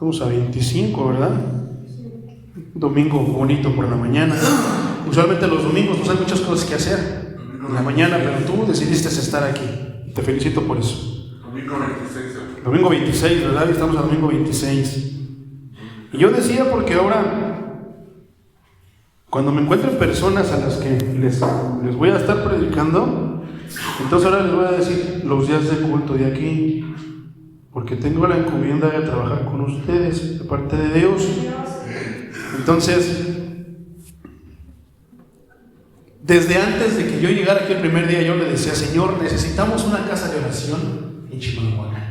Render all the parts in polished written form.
Estamos a 25, ¿verdad? Domingo bonito por la mañana. Usualmente los domingos pues hay muchas cosas que hacer en la mañana, pero tú decidiste estar aquí. Te felicito por eso. Domingo 26. Domingo 26, ¿verdad? Estamos a domingo 26. Y yo decía porque ahora, cuando me encuentren personas a las que les voy a estar predicando, entonces ahora les voy a decir los días de culto de aquí, porque tengo la encomienda de trabajar con ustedes de parte de Dios. Entonces, desde antes de que yo llegara aquí el primer día, yo le decía: Señor, necesitamos una casa de oración en Chimalhuacán.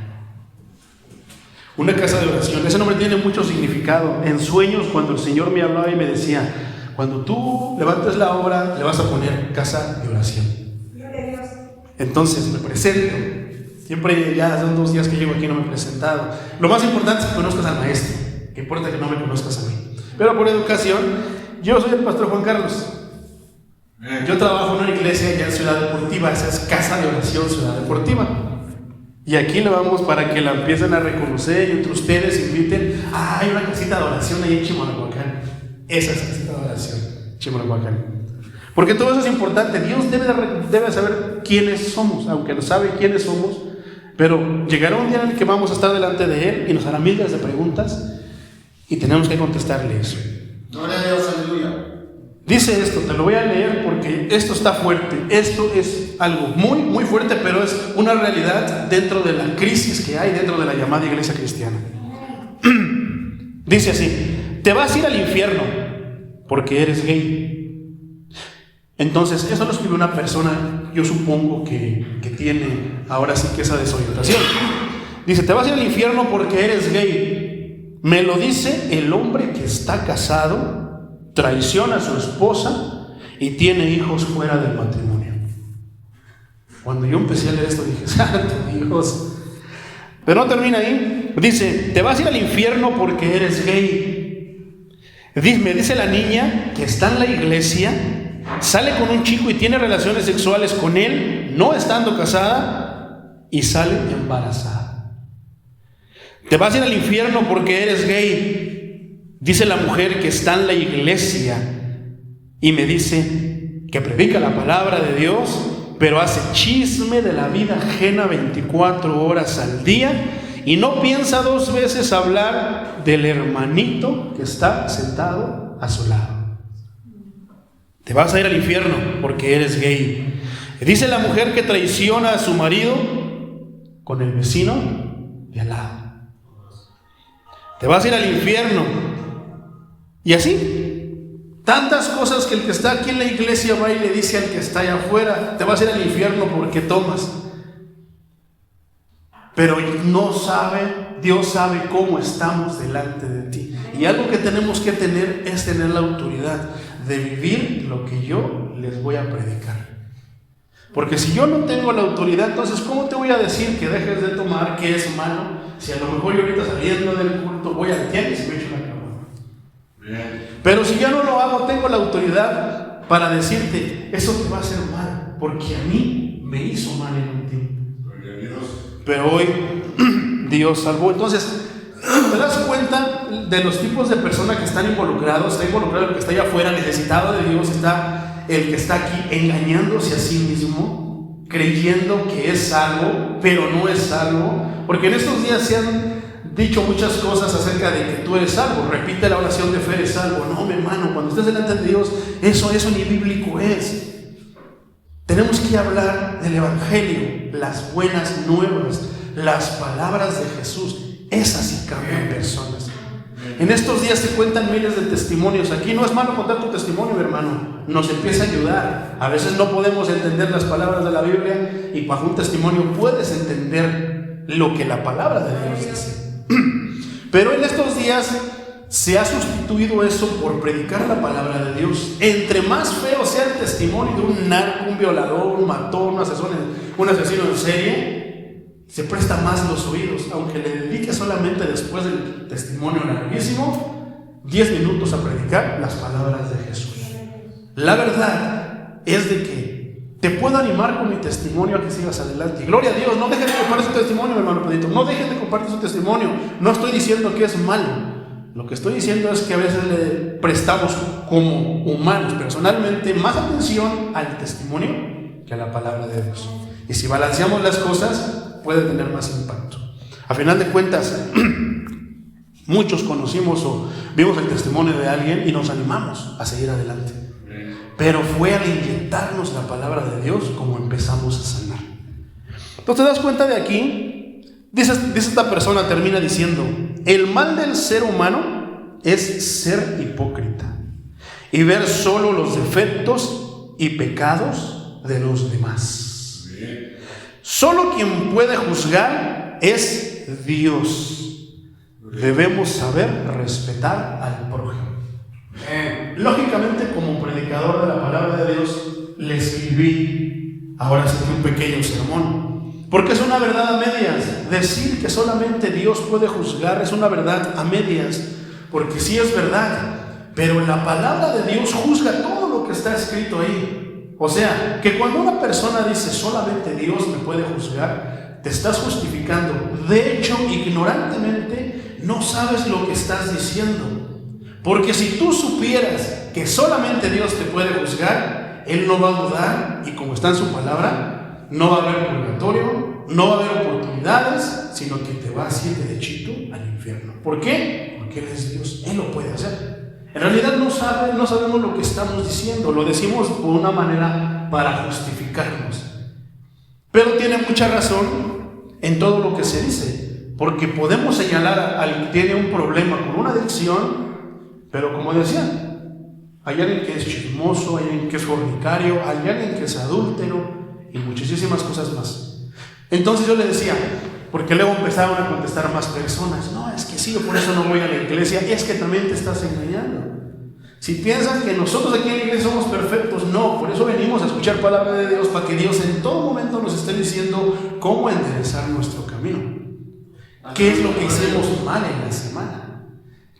Una casa de oración. Ese nombre tiene mucho significado. En sueños, cuando el Señor me hablaba y me decía: cuando tú levantes la obra, le vas a poner casa de oración. Entonces me presento. Siempre, ya son 2 días que llego aquí, no me he presentado. Lo más importante es que conozcas al maestro. Que importa que no me conozcas a mí. Pero por educación, yo soy el pastor Juan Carlos. Yo trabajo en una iglesia ya en Ciudad Deportiva. Esa es Casa de Oración Ciudad Deportiva. Y aquí le vamos para que la empiecen a reconocer y entre ustedes inviten. Hay una casita de oración ahí en Chimalhuacán. Esa es casita de oración, Chimalhuacán. Porque todo eso es importante. Dios debe saber quiénes somos, aunque no sabe quiénes somos. Pero llegará un día en el que vamos a estar delante de Él y nos hará miles de preguntas y tenemos que contestarle eso. Gloria a Dios, aleluya. Dice esto, te lo voy a leer porque esto está fuerte. Esto es algo muy, muy fuerte, pero es una realidad dentro de la crisis que hay dentro de la llamada iglesia cristiana. Dice así: te vas a ir al infierno porque eres gay. Entonces, eso lo escribió una persona, yo supongo que tiene ahora sí que esa desorientación. Dice: te vas a ir al infierno porque eres gay. Me lo dice el hombre que está casado, traiciona a su esposa y tiene hijos fuera del matrimonio. Cuando yo empecé a leer esto dije: santo Dios. Pero no termina ahí. Dice: te vas a ir al infierno porque eres gay. Me dice la niña que está en la iglesia, sale con un chico y tiene relaciones sexuales con él, no estando casada, y sale embarazada. Te vas a ir al infierno porque eres gay. Dice la mujer que está en la iglesia y me dice que predica la palabra de Dios, pero hace chisme de la vida ajena 24 horas al día y no piensa 2 veces hablar del hermanito que está sentado a su lado. Te vas a ir al infierno porque eres gay. Dice la mujer que traiciona a su marido con el vecino de al lado. Te vas a ir al infierno. Y así, tantas cosas que el que está aquí en la iglesia va y le dice al que está allá afuera: te vas a ir al infierno porque tomas. Pero no sabe, Dios sabe cómo estamos delante de ti. Y algo que tenemos que tener es tener la autoridad de vivir lo que yo les voy a predicar. Porque si yo no tengo la autoridad, entonces ¿cómo te voy a decir que dejes de tomar, que es malo? Si a lo mejor yo ahorita saliendo del culto voy al tianguis y me echo una caguama. Pero si ya no lo hago, tengo la autoridad para decirte: eso te va a hacer mal, porque a mí me hizo mal en un tiempo. Pero hoy Dios salvó. Entonces, ¿te das cuenta de los tipos de personas que están involucrados? Está involucrado el que está allá afuera, necesitado de Dios. Está el que está aquí engañándose a sí mismo, creyendo que es salvo, pero no es salvo. Porque en estos días se han dicho muchas cosas acerca de que tú eres salvo. Repite la oración de fe: eres salvo. No, mi hermano, cuando estés delante de Dios, eso ni bíblico es. Tenemos que hablar del evangelio, las buenas nuevas, las palabras de Jesús. Esas sí cambian personas. En estos días se cuentan miles de testimonios. Aquí no es malo contar tu testimonio, mi hermano. Nos empieza a ayudar. A veces no podemos entender las palabras de la Biblia y bajo un testimonio puedes entender lo que la palabra de Dios dice. Pero en estos días se ha sustituido eso por predicar la palabra de Dios. Entre más feo sea el testimonio de un narco, un violador, un matón, un asesino en serie, se presta más los oídos, aunque le dedique solamente después del testimonio larguísimo 10 minutos a predicar las palabras de Jesús. La verdad es de que Te puedo animar con mi testimonio a que sigas adelante. Y gloria a Dios, no dejes de compartir su testimonio, mi hermano Pedrito. No dejes de compartir su testimonio. No estoy diciendo que es malo. Lo que estoy diciendo es que a veces le prestamos como humanos, personalmente, más atención al testimonio que a la palabra de Dios. Y si balanceamos las cosas, puede tener más impacto. A final de cuentas, muchos conocimos o vimos el testimonio de alguien y nos animamos a seguir adelante. Pero fue al inyectarnos la palabra de Dios como empezamos a sanar. Entonces te das cuenta de aquí, dice esta persona, termina diciendo: el mal del ser humano es ser hipócrita y ver solo los defectos y pecados de los demás. Solo quien puede juzgar es Dios. Debemos saber respetar al prójimo. Lógicamente, como predicador de la palabra de Dios, le escribí ahora sí que un pequeño sermón, porque es una verdad a medias. Decir que solamente Dios puede juzgar es una verdad a medias, porque sí es verdad, pero la palabra de Dios juzga todo lo que está escrito ahí. O sea, que cuando una persona dice solamente Dios me puede juzgar, te estás justificando. De hecho, ignorantemente no sabes lo que estás diciendo. Porque si tú supieras que solamente Dios te puede juzgar, Él no va a dudar, y como está en su palabra, no va a haber purgatorio, no va a haber oportunidades, sino que te va así derechito al infierno. ¿Por qué? Porque Él es Dios, Él lo puede hacer. En realidad no sabemos lo que estamos diciendo, lo decimos por una manera para justificarnos. Pero tiene mucha razón en todo lo que se dice, porque podemos señalar al que tiene un problema con una adicción, pero como decía, hay alguien que es chismoso, hay alguien que es fornicario, hay alguien que es adúltero y muchísimas cosas más. Entonces yo le decía, porque luego empezaron a contestar más personas: no, es que sí, yo por eso no voy a la iglesia. Es que también te estás engañando. Si piensas que nosotros aquí en la iglesia somos perfectos, no, por eso venimos a escuchar palabra de Dios, para que Dios en todo momento nos esté diciendo cómo enderezar nuestro camino. ¿Qué es lo que hicimos mal en la semana?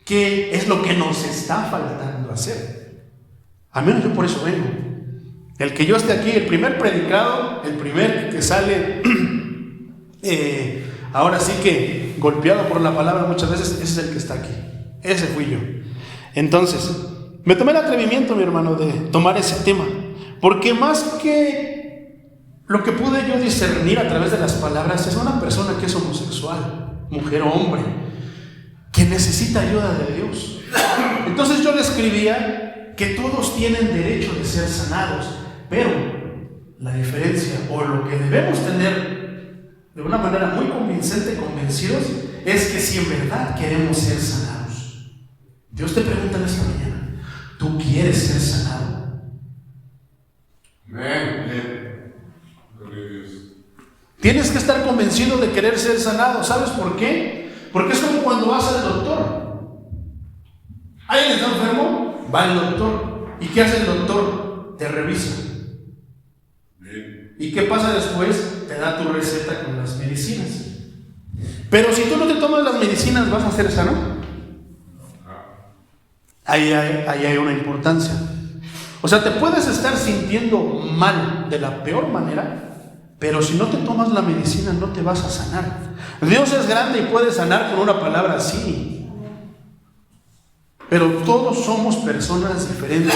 ¿Qué es lo que nos está faltando hacer? Al menos yo por eso vengo. El que yo esté aquí, el primer predicado, el primer que sale, ahora sí que golpeado por la palabra muchas veces, ese es el que está aquí. Ese fui yo. Entonces, me tomé el atrevimiento, mi hermano, de tomar ese tema, porque más que lo que pude yo discernir a través de las palabras, es una persona que es homosexual, mujer o hombre, que necesita ayuda de Dios. Entonces yo le escribía que todos tienen derecho de ser sanados, pero la diferencia, o lo que debemos tener de una manera muy convincente, convencidos, es que si en verdad queremos ser sanados. Dios te pregunta en esta mañana: ¿tú quieres ser sanado? Amén. Tienes que estar convencido de querer ser sanado. ¿Sabes por qué? Porque es como cuando vas al doctor. ¿Alguien está enfermo? Va al doctor. ¿Y qué hace el doctor? Te revisa. ¿Y qué pasa después? Te da tu receta con las medicinas. Pero si tú no te tomas las medicinas, ¿vas a ser sano? Ahí hay una importancia. O sea, te puedes estar sintiendo mal de la peor manera, pero si no te tomas la medicina, no te vas a sanar. Dios es grande y puede sanar con una palabra así. Pero todos somos personas diferentes.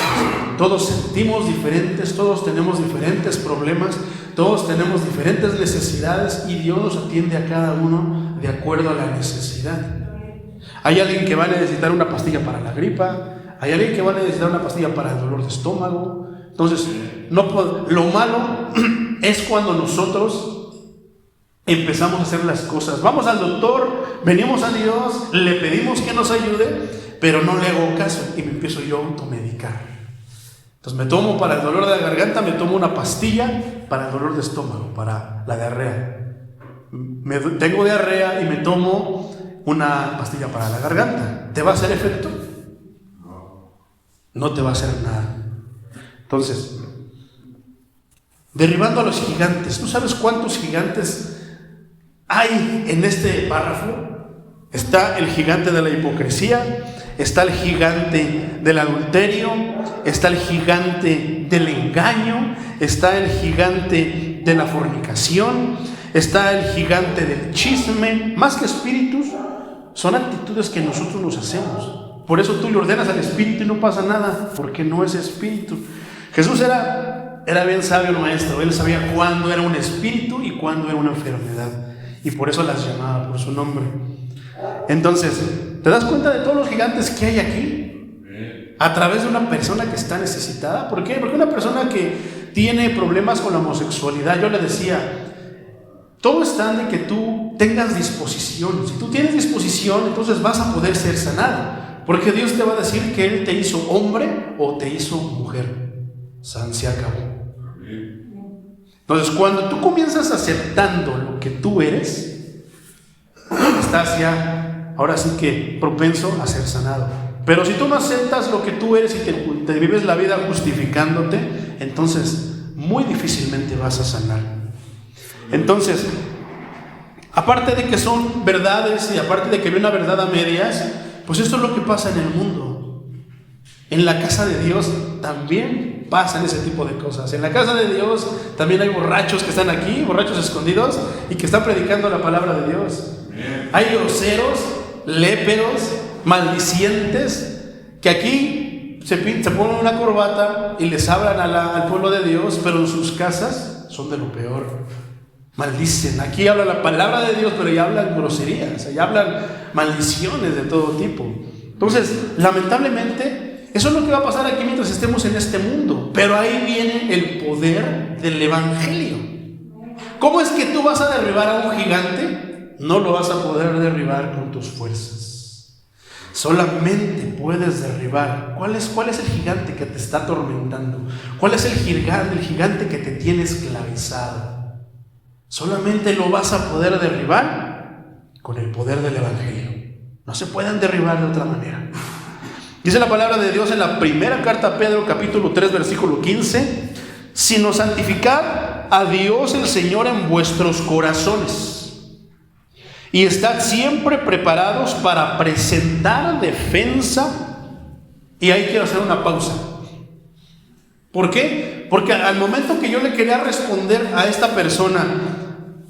Todos sentimos diferentes, todos tenemos diferentes problemas, todos tenemos diferentes necesidades, y Dios nos atiende a cada uno de acuerdo a la necesidad. Hay alguien que va a necesitar una pastilla para la gripa, hay alguien que va a necesitar una pastilla para el dolor de estómago. Entonces, lo malo es cuando nosotros empezamos a hacer las cosas. Vamos al doctor, venimos a Dios, le pedimos que nos ayude, pero no le hago caso y me empiezo yo a automedicar. Entonces me tomo para el dolor de la garganta, me tomo una pastilla para el dolor de estómago, para la diarrea. Tengo diarrea y me tomo una pastilla para la garganta. ¿Te va a hacer efecto? No te va a hacer nada. Entonces, derribando a los gigantes. ¿Tú sabes cuántos gigantes hay en este párrafo? Está el gigante de la hipocresía, está el gigante del adulterio, está el gigante del engaño, está el gigante de la fornicación, está el gigante del chisme. Más que espíritus, son actitudes que nosotros nos hacemos. Por eso tú le ordenas al espíritu y no pasa nada, porque no es espíritu. Jesús era bien sabio el maestro. Él sabía cuándo era un espíritu y cuándo era una enfermedad, y por eso las llamaba por su nombre. Entonces, ¿te das cuenta de todos los gigantes que hay aquí? A través de una persona que está necesitada. ¿Por qué? Porque una persona que tiene problemas con la homosexualidad, yo le decía, todo está en que tú tengas disposición. Si tú tienes disposición, entonces vas a poder ser sanado, porque Dios te va a decir que Él te hizo hombre o te hizo mujer. Se acabó. Entonces, cuando tú comienzas aceptando lo que tú eres, estás ya, ahora sí que propenso a ser sanado. Pero si tú no aceptas lo que tú eres y te vives la vida justificándote, entonces muy difícilmente vas a sanar. Entonces, aparte de que son verdades y aparte de que hay una verdad a medias, pues esto es lo que pasa en el mundo. En la casa de Dios también pasan ese tipo de cosas. En la casa de Dios también hay borrachos que están aquí, borrachos escondidos, y que están predicando la palabra de Dios. Hay groseros, léperos, maldicientes, que aquí se ponen una corbata y les hablan al pueblo de Dios, pero en sus casas son de lo peor. Maldicen. Aquí habla la palabra de Dios, pero ya hablan groserías, ya hablan maldiciones de todo tipo. Entonces, lamentablemente, eso es lo que va a pasar aquí mientras estemos en este mundo. Pero ahí viene el poder del evangelio. ¿Cómo es que tú vas a derribar a un gigante? No lo vas a poder derribar con tus fuerzas. Solamente puedes derribar. ¿Cuál es el gigante que te está atormentando? ¿Cuál es el gigante que te tiene esclavizado? Solamente lo vas a poder derribar con el poder del evangelio. No se pueden derribar de otra manera. Dice la palabra de Dios en la primera carta a Pedro, capítulo 3, versículo 15: sino santificad a Dios el Señor en vuestros corazones, y estad siempre preparados para presentar defensa. Y ahí quiero hacer una pausa. ¿Por qué? Porque al momento que yo le quería responder a esta persona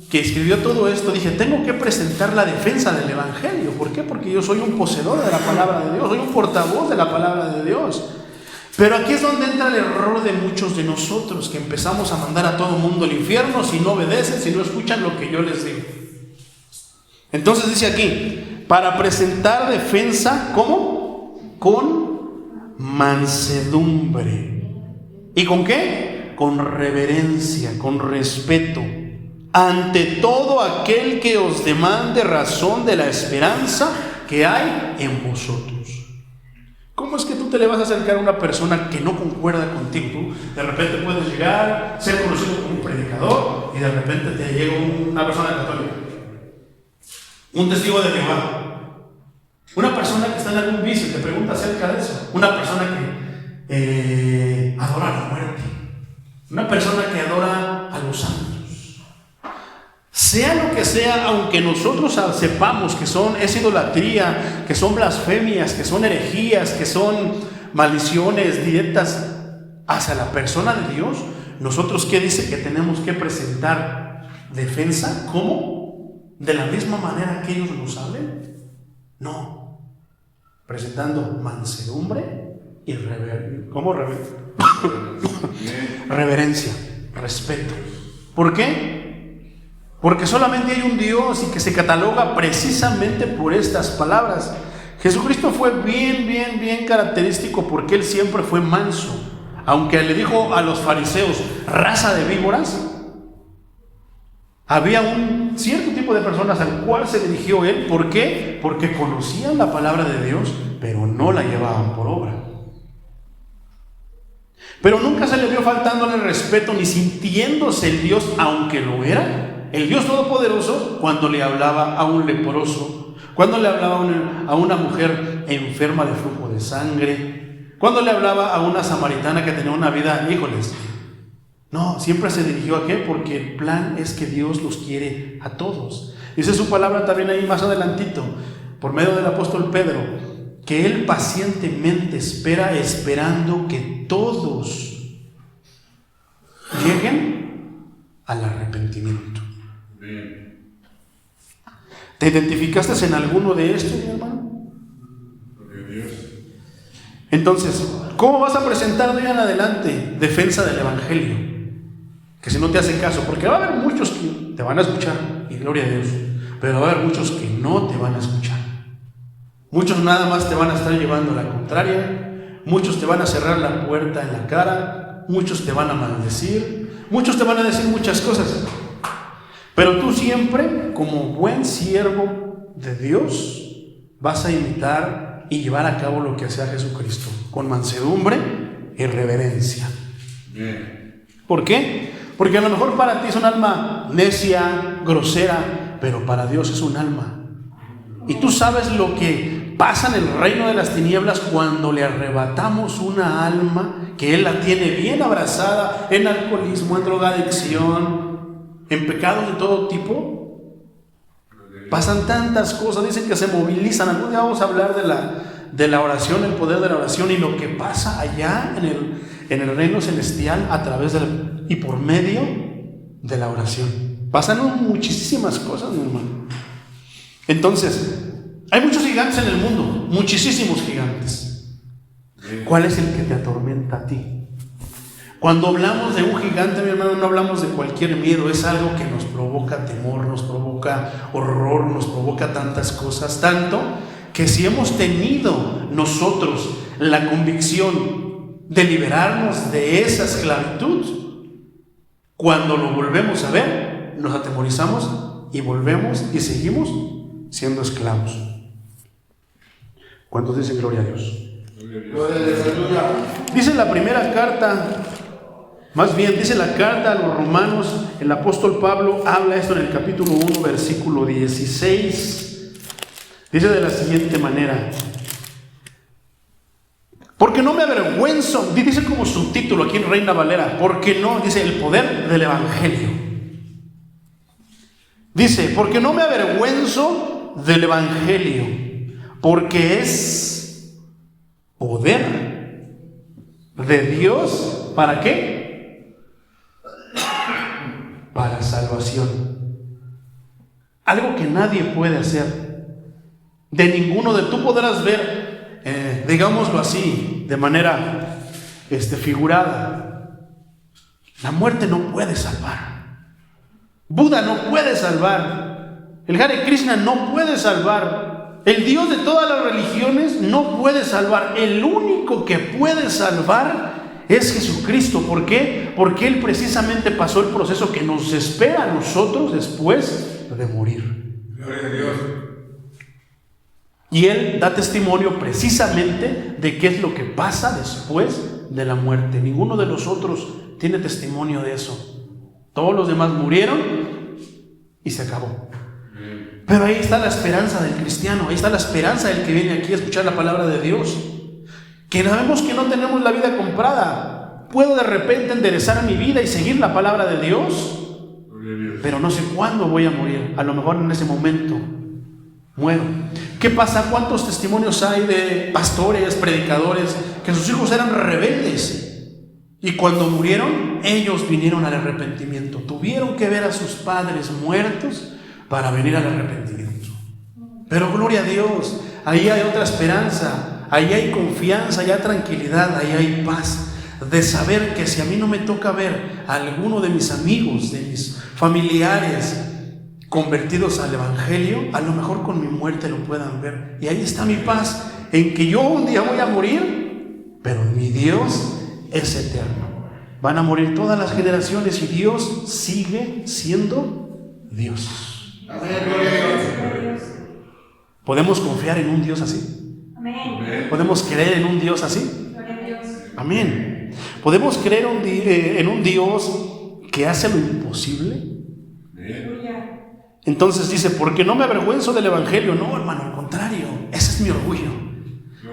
que escribió todo esto, dije, tengo que presentar la defensa del evangelio. ¿Por qué? Porque yo soy un poseedor de la palabra de Dios, soy un portavoz de la palabra de Dios. Pero aquí es donde entra el error de muchos de nosotros, que empezamos a mandar a todo mundo al infierno si no obedecen, si no escuchan lo que yo les digo. Entonces dice aquí, para presentar defensa, ¿cómo? Con mansedumbre. ¿Y con qué? Con reverencia, con respeto, ante todo aquel que os demande razón de la esperanza que hay en vosotros. ¿Cómo es que tú te le vas a acercar a una persona que no concuerda contigo? Tú de repente puedes llegar, ser conocido como un predicador, y de repente te llega una persona católica, un testigo de Jehová, una persona que está en algún vicio y te pregunta acerca de eso, una persona que adora la muerte, una persona que adora a los santos. Sea lo que sea, aunque nosotros sepamos que es idolatría, que son blasfemias, que son herejías, que son maldiciones directas hacia la persona de Dios, nosotros, ¿qué dice? Que tenemos que presentar defensa. ¿Cómo? ¿De la misma manera que ellos nos hablen? No. Presentando mansedumbre y reverencia, respeto. ¿Por qué? Porque solamente hay un Dios y que se cataloga precisamente por estas palabras. Jesucristo fue bien característico porque Él siempre fue manso. Aunque le dijo a los fariseos, raza de víboras, había un cierto tipo de personas al cual se dirigió Él. ¿Por qué? Porque conocían la palabra de Dios, pero no la llevaban por obra. Pero nunca se le vio faltándole el respeto ni sintiéndose el Dios, aunque lo era. El Dios Todopoderoso, cuando le hablaba a un leproso, cuando le hablaba a una mujer enferma de flujo de sangre, cuando le hablaba a una samaritana que tenía una vida, híjoles, no, siempre se dirigió a qué, porque el plan es que Dios los quiere a todos. Dice su palabra también ahí más adelantito, por medio del apóstol Pedro, que Él pacientemente espera, esperando que todos lleguen al arrepentimiento. ¿Te identificaste en alguno de estos, mi hermano? Entonces, ¿cómo vas a presentar de ahí en adelante defensa del Evangelio? Que si no te hacen caso, porque va a haber muchos que te van a escuchar, y gloria a Dios, pero va a haber muchos que no te van a escuchar. Muchos nada más te van a estar llevando la contraria, muchos te van a cerrar la puerta en la cara, muchos te van a maldecir, muchos te van a decir muchas cosas. Pero tú siempre, como buen siervo de Dios, vas a imitar y llevar a cabo lo que hacía Jesucristo, con mansedumbre y reverencia. ¿Por qué? Porque a lo mejor para ti es un alma necia, grosera, pero para Dios es un alma. Y tú sabes lo que pasa en el reino de las tinieblas cuando le arrebatamos una alma que Él la tiene bien abrazada en alcoholismo, en drogadicción, en pecados de todo tipo. Pasan tantas cosas, dicen que se movilizan. Algún día vamos a hablar de la oración, el poder de la oración y lo que pasa allá en el reino celestial a través y por medio de la oración. Pasan muchísimas cosas, mi hermano. Entonces, hay muchos gigantes en el mundo, muchísimos gigantes. ¿Cuál es el que te atormenta a ti? Cuando hablamos de un gigante, mi hermano, no hablamos de cualquier miedo, es algo que nos provoca temor, nos provoca horror, nos provoca tantas cosas, tanto que si hemos tenido nosotros la convicción de liberarnos de esa esclavitud, cuando lo volvemos a ver, nos atemorizamos y volvemos y seguimos siendo esclavos. ¿Cuántos dicen gloria a Dios? Dice la primera carta, más bien dice la carta a los romanos, el apóstol Pablo habla esto en el capítulo 1, versículo 16. Dice de la siguiente manera: porque no me avergüenzo, dice como subtítulo aquí en Reina Valera, porque no, dice el poder del Evangelio. Dice, porque no me avergüenzo del Evangelio, porque es poder de Dios, ¿para qué? Para salvación. Algo que nadie puede hacer. De ninguno de tú podrás ver, digámoslo así, de manera figurada. La muerte no puede salvar. Buda no puede salvar. El Hare Krishna no puede salvar. El Dios de todas las religiones no puede salvar. El único que puede salvar es Jesucristo. ¿Por qué? Porque Él precisamente pasó el proceso que nos espera a nosotros después de morir. Gloria a Dios. Y Él da testimonio precisamente de qué es lo que pasa después de la muerte. Ninguno de nosotros tiene testimonio de eso. Todos los demás murieron y se acabó. Pero ahí está la esperanza del cristiano, ahí está la esperanza del que viene aquí a escuchar la palabra de Dios. Que sabemos que no tenemos la vida comprada. Puedo de repente enderezar mi vida y seguir la palabra de Dios, pero no sé cuándo voy a morir. A lo mejor en ese momento muero. ¿Qué pasa? ¿Cuántos testimonios hay de pastores, predicadores, que sus hijos eran rebeldes? Y cuando murieron, ellos vinieron al arrepentimiento. Tuvieron que ver a sus padres muertos para venir al arrepentimiento. Pero gloria a Dios, ahí hay otra esperanza, ahí hay confianza, ahí hay tranquilidad, ahí hay paz. De saber que si a mí no me toca ver a alguno de mis amigos, de mis familiares convertidos al Evangelio, a lo mejor con mi muerte lo puedan ver. Y ahí está mi paz, en que yo un día voy a morir, pero mi Dios es eterno. Van a morir todas las generaciones y Dios sigue siendo Dios. ¿Podemos confiar en un Dios así? Amén. ¿Podemos creer en un Dios así? Amén. ¿Podemos creer en un Dios que hace lo imposible? Entonces dice, porque no me avergüenzo del Evangelio. No, hermano, al contrario, ese es mi orgullo.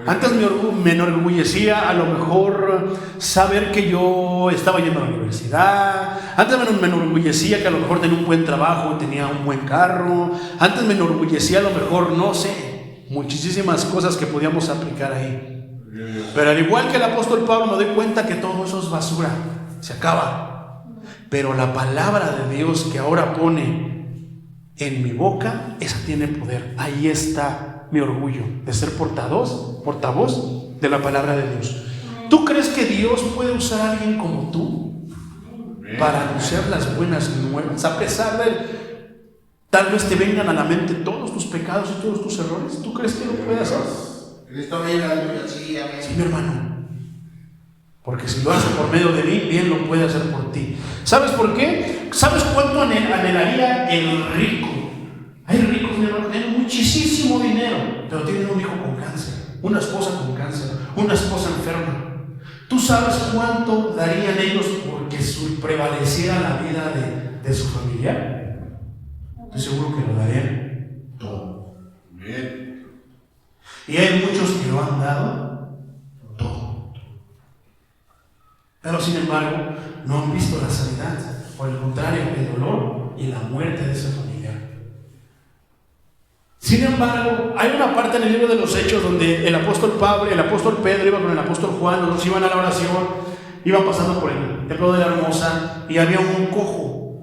Antes me enorgullecía a lo mejor saber que yo estaba yendo a la universidad. Antes me enorgullecía que a lo mejor tenía un buen trabajo, tenía un buen carro. Antes me enorgullecía a lo mejor, no sé, muchísimas cosas que podíamos aplicar ahí. Pero al igual que el apóstol Pablo, me doy cuenta que todo eso es basura, se acaba. Pero la palabra de Dios que ahora pone en mi boca, esa tiene poder. Ahí está mi orgullo de ser portavoz de la palabra de Dios. ¿Tú crees que Dios puede usar a alguien como tú para anunciar las buenas nuevas? A pesar de, tal vez te vengan a la mente todos tus pecados y todos tus errores. ¿Tú crees que lo puede hacer? Cristo viene, aleluya, sí, amén. Sí, mi hermano. Porque si lo hace por medio de mí, bien lo puede hacer por ti. ¿Sabes por qué? ¿Sabes cuánto anhelaría el rico? Hay ricos, mi hermano, que tienen muchísimo dinero, pero tienen un hijo con cáncer, una esposa con cáncer, una esposa enferma. ¿Tú sabes cuánto darían ellos porque prevaleciera la vida de su familiar? Estoy seguro que lo darían todo. Bien. Y hay muchos que lo han dado todo. Pero sin embargo, no han visto la sanidad. Por el contrario, el dolor y la muerte de ese familiar. Sin embargo, hay una parte en el libro de los Hechos donde el apóstol Pablo, el apóstol Pedro iba con el apóstol Juan, los dos iban a la oración, iban pasando por el templo de la Hermosa y había un cojo.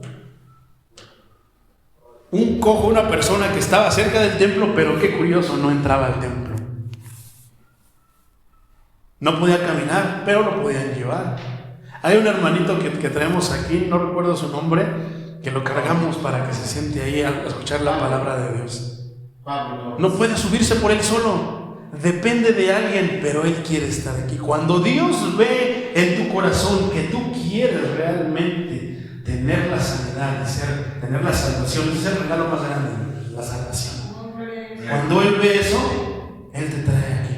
Un cojo, una persona que estaba cerca del templo, pero qué curioso, no entraba al templo. No podía caminar, pero lo podían llevar. Hay un hermanito que traemos aquí, no recuerdo su nombre, que lo cargamos para que se siente ahí a escuchar la palabra de Dios. No puede subirse por él solo, depende de alguien, pero él quiere estar aquí. Cuando Dios ve en tu corazón que tú quieres realmente tener la sanidad, tener la salvación, ese es el regalo más grande, la salvación. Cuando Él ve eso, Él te trae aquí.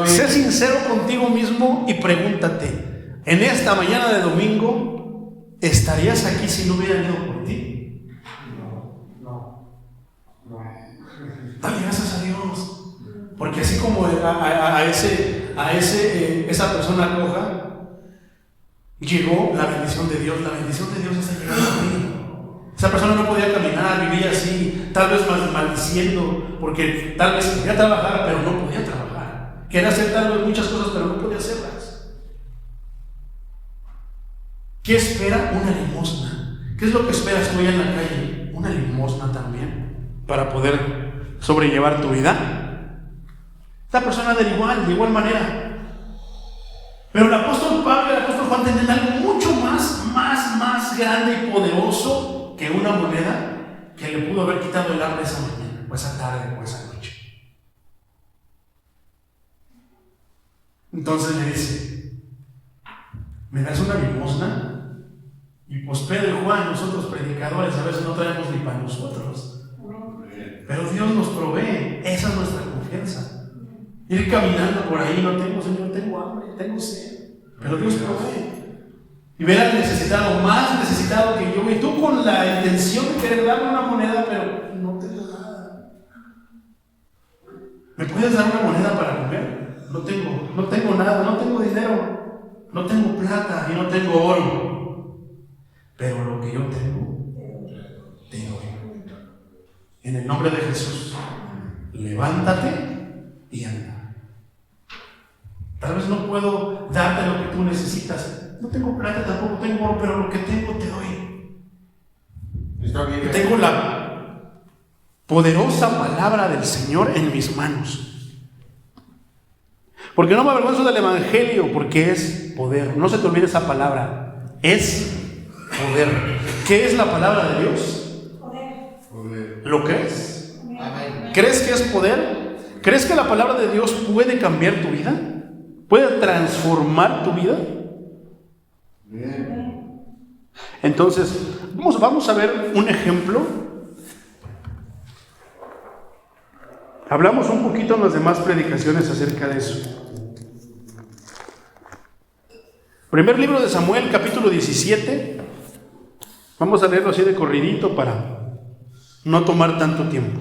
Sé sincero contigo mismo y pregúntate, en esta mañana de domingo, ¿estarías aquí si no hubieran ido por ti? Dale gracias a Dios, porque así como esa persona coja llegó la bendición de Dios, la bendición de Dios está llegando a mí. Esa persona no podía caminar, vivía así, tal vez maldiciendo, porque tal vez quería trabajar, pero no podía trabajar. Quería hacer tal vez muchas cosas, pero no podía hacerlas. ¿Qué espera? Una limosna. ¿Qué es lo que esperas tú en la calle? Una limosna también, para poder sobrellevar tu vida. Esta persona de igual manera. Pero el apóstol Pablo y el apóstol Juan tienen algo mucho más grande y poderoso que una moneda que le pudo haber quitado el hambre esa mañana, o esa tarde, o esa noche. Entonces le dice, ¿me das una limosna? Y pues Pedro y Juan, nosotros predicadores, a veces no traemos ni para nosotros. Pero Dios nos provee, esa es nuestra confianza. Ir caminando por ahí, no tengo, Señor, tengo hambre, tengo sed, pero Dios provee. Y ver al necesitado, más necesitado que yo, y tú con la intención de querer darme una moneda, pero no tengo nada. ¿Me puedes dar una moneda para comer? No tengo nada, no tengo dinero, no tengo plata y no tengo oro. Pero lo que yo tengo, te doy. En el nombre de Jesús, levántate y anda. Tal vez no puedo darte lo que tú necesitas. No tengo plata, tampoco tengo oro, pero lo que tengo te doy. Está bien. Tengo la poderosa palabra del Señor en mis manos. Porque no me avergüenzo del Evangelio, porque es poder. No se te olvide esa palabra. Es poder. ¿Qué es la palabra de Dios? ¿Lo crees? ¿Crees que es poder? ¿Crees que la palabra de Dios puede cambiar tu vida? ¿Puede transformar tu vida? Bien. Entonces, vamos a ver un ejemplo. Hablamos un poquito en las demás predicaciones acerca de eso. Primer libro de Samuel, capítulo 17. Vamos a leerlo así de corridito para no tomar tanto tiempo.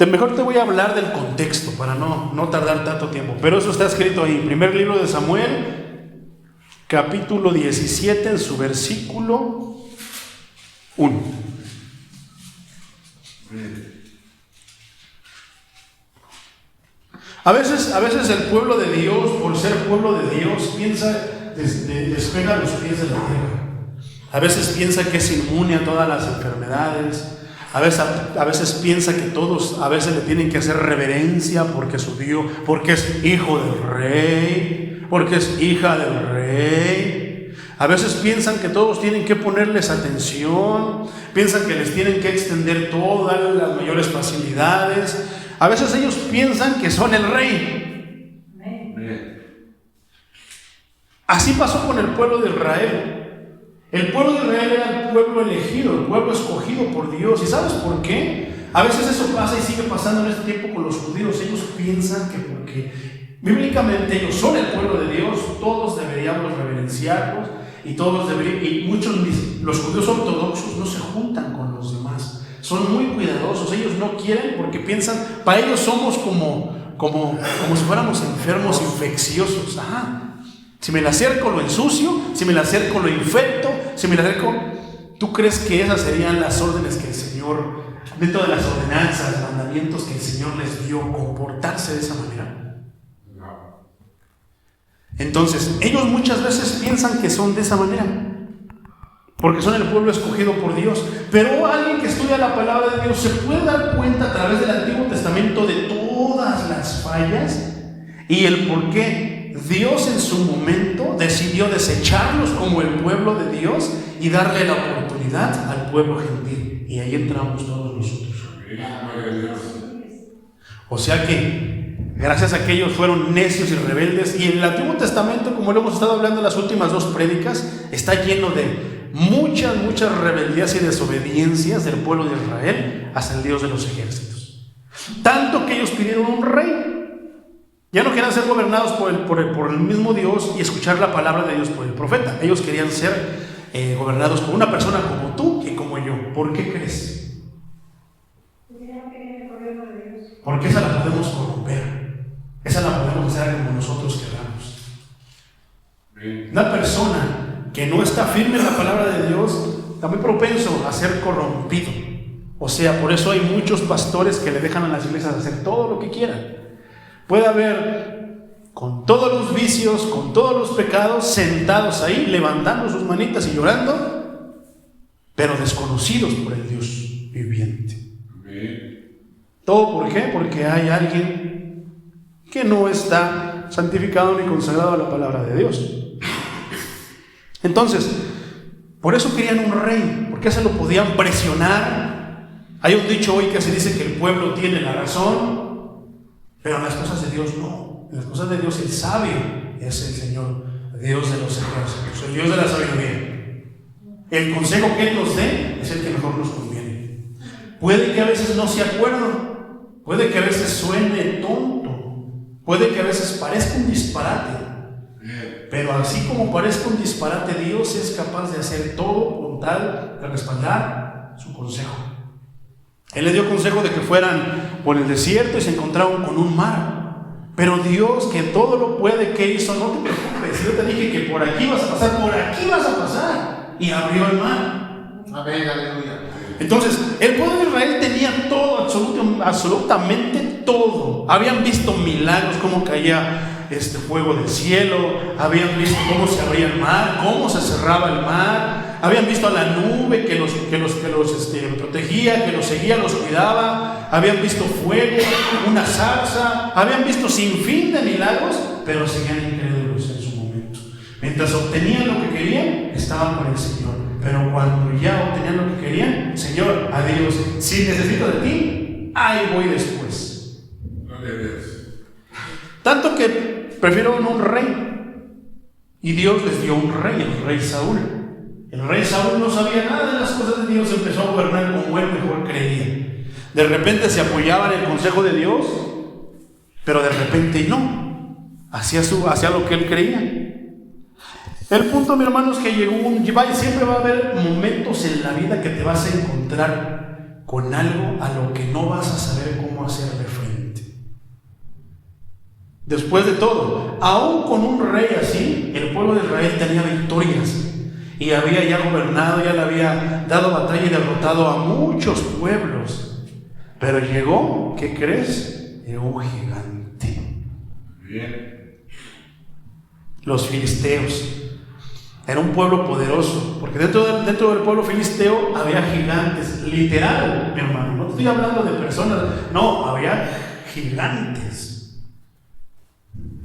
Mejor te voy a hablar del contexto para no tardar tanto tiempo. Pero eso está escrito ahí. Primer libro de Samuel, capítulo 17, en su versículo Uno. A veces el pueblo de Dios, por ser pueblo de Dios, despega los pies de la tierra. A veces piensa que es inmune a todas las enfermedades. A veces piensa que todos a veces le tienen que hacer reverencia porque su Dios, porque es hijo del rey, porque es hija del rey. A veces piensan que todos tienen que ponerles atención, piensan que les tienen que extender todas las mayores facilidades. A veces ellos piensan que son el rey. Así pasó con el pueblo de Israel. El pueblo de Israel era el pueblo elegido, el pueblo escogido por Dios. ¿Y sabes por qué? A veces eso pasa y sigue pasando en este tiempo con los judíos. Ellos piensan que porque bíblicamente ellos son el pueblo de Dios, todos deberíamos reverenciarlos y los judíos ortodoxos no se juntan con los demás. Son muy cuidadosos, ellos no quieren porque piensan, para ellos somos como si fuéramos enfermos infecciosos. Si me le acerco lo ensucio, si me le acerco lo infecto, ¿tú crees que esas serían las órdenes que el Señor, dentro de las ordenanzas, mandamientos que el Señor les dio, comportarse de esa manera? No. Entonces, ellos muchas veces piensan que son de esa manera, porque son el pueblo escogido por Dios. Pero alguien que estudia la palabra de Dios se puede dar cuenta a través del Antiguo Testamento de todas las fallas y el por qué Dios en su momento decidió desecharlos como el pueblo de Dios y darle la oportunidad al pueblo gentil. Y ahí entramos todos nosotros. O sea que gracias a que ellos fueron necios y rebeldes, y el Antiguo Testamento, como lo hemos estado hablando en las últimas 2 prédicas, está lleno de muchas rebeldías y desobediencias del pueblo de Israel hacia el Dios de los ejércitos. Tanto que ellos pidieron un rey. Ya no querían ser gobernados por el mismo Dios y escuchar la palabra de Dios por el profeta. Ellos querían ser gobernados por una persona como tú y como yo. ¿Por qué crees? Porque esa la podemos corromper. Esa la podemos hacer como nosotros queramos. Una persona que no está firme en la palabra de Dios está muy propenso a ser corrompido. O sea, por eso hay muchos pastores que le dejan a las iglesias hacer todo lo que quieran. Puede haber con todos los vicios, con todos los pecados, sentados ahí, levantando sus manitas y llorando, pero desconocidos por el Dios viviente. ¿Todo por qué? Porque hay alguien que no está santificado ni consagrado a la palabra de Dios. Entonces, por eso querían un rey, porque se lo podían presionar. Hay un dicho hoy que se dice que el pueblo tiene la razón, pero en las cosas de Dios no. En las cosas de Dios el sabio es el Señor, Dios de los ejércitos, el Dios de la sabiduría. El consejo que Él nos dé es el que mejor nos conviene. Puede que a veces no se acuerden, puede que a veces suene tonto, puede que a veces parezca un disparate, pero así como parezca un disparate, Dios es capaz de hacer todo con tal de respaldar su consejo. Él les dio consejo de que fueran por el desierto y se encontraron con un mar. Pero Dios, que todo lo puede, ¿qué hizo? No te preocupes, yo te dije que por aquí vas a pasar, por aquí vas a pasar. Y abrió el mar. Amén, aleluya. Entonces, el pueblo de Israel tenía todo, absolutamente todo. Habían visto milagros, cómo caía fuego del cielo. Habían visto cómo se abría el mar, cómo se cerraba el mar. Habían visto a la nube que los protegía, que los seguía, los cuidaba. Habían visto fuego, una zarza. Habían visto sin fin de milagros, pero seguían incrédulos en su momento. Mientras obtenían lo que querían, estaban con el Señor. Pero cuando ya obtenían lo que querían, Señor, adiós. Si necesito de ti, ahí voy después. Tanto que prefirieron un rey. Y Dios les dio un rey, el rey Saúl. El rey Saúl no sabía nada de las cosas de Dios, empezó a gobernar como él mejor creía. De repente se apoyaba en el consejo de Dios, pero de repente no. Hacía lo que él creía. El punto, mi hermano, es que siempre va a haber momentos en la vida que te vas a encontrar con algo a lo que no vas a saber cómo hacer de frente. Después de todo, aún con un rey así, el pueblo de Israel tenía victorias. y había ya gobernado, ya le había dado batalla y derrotado a muchos pueblos. Pero llegó, ¿qué crees? Llegó un gigante. Bien. Los filisteos. Era un pueblo poderoso, porque dentro del pueblo filisteo había gigantes, literal, mi hermano. No estoy hablando de personas, no, había gigantes.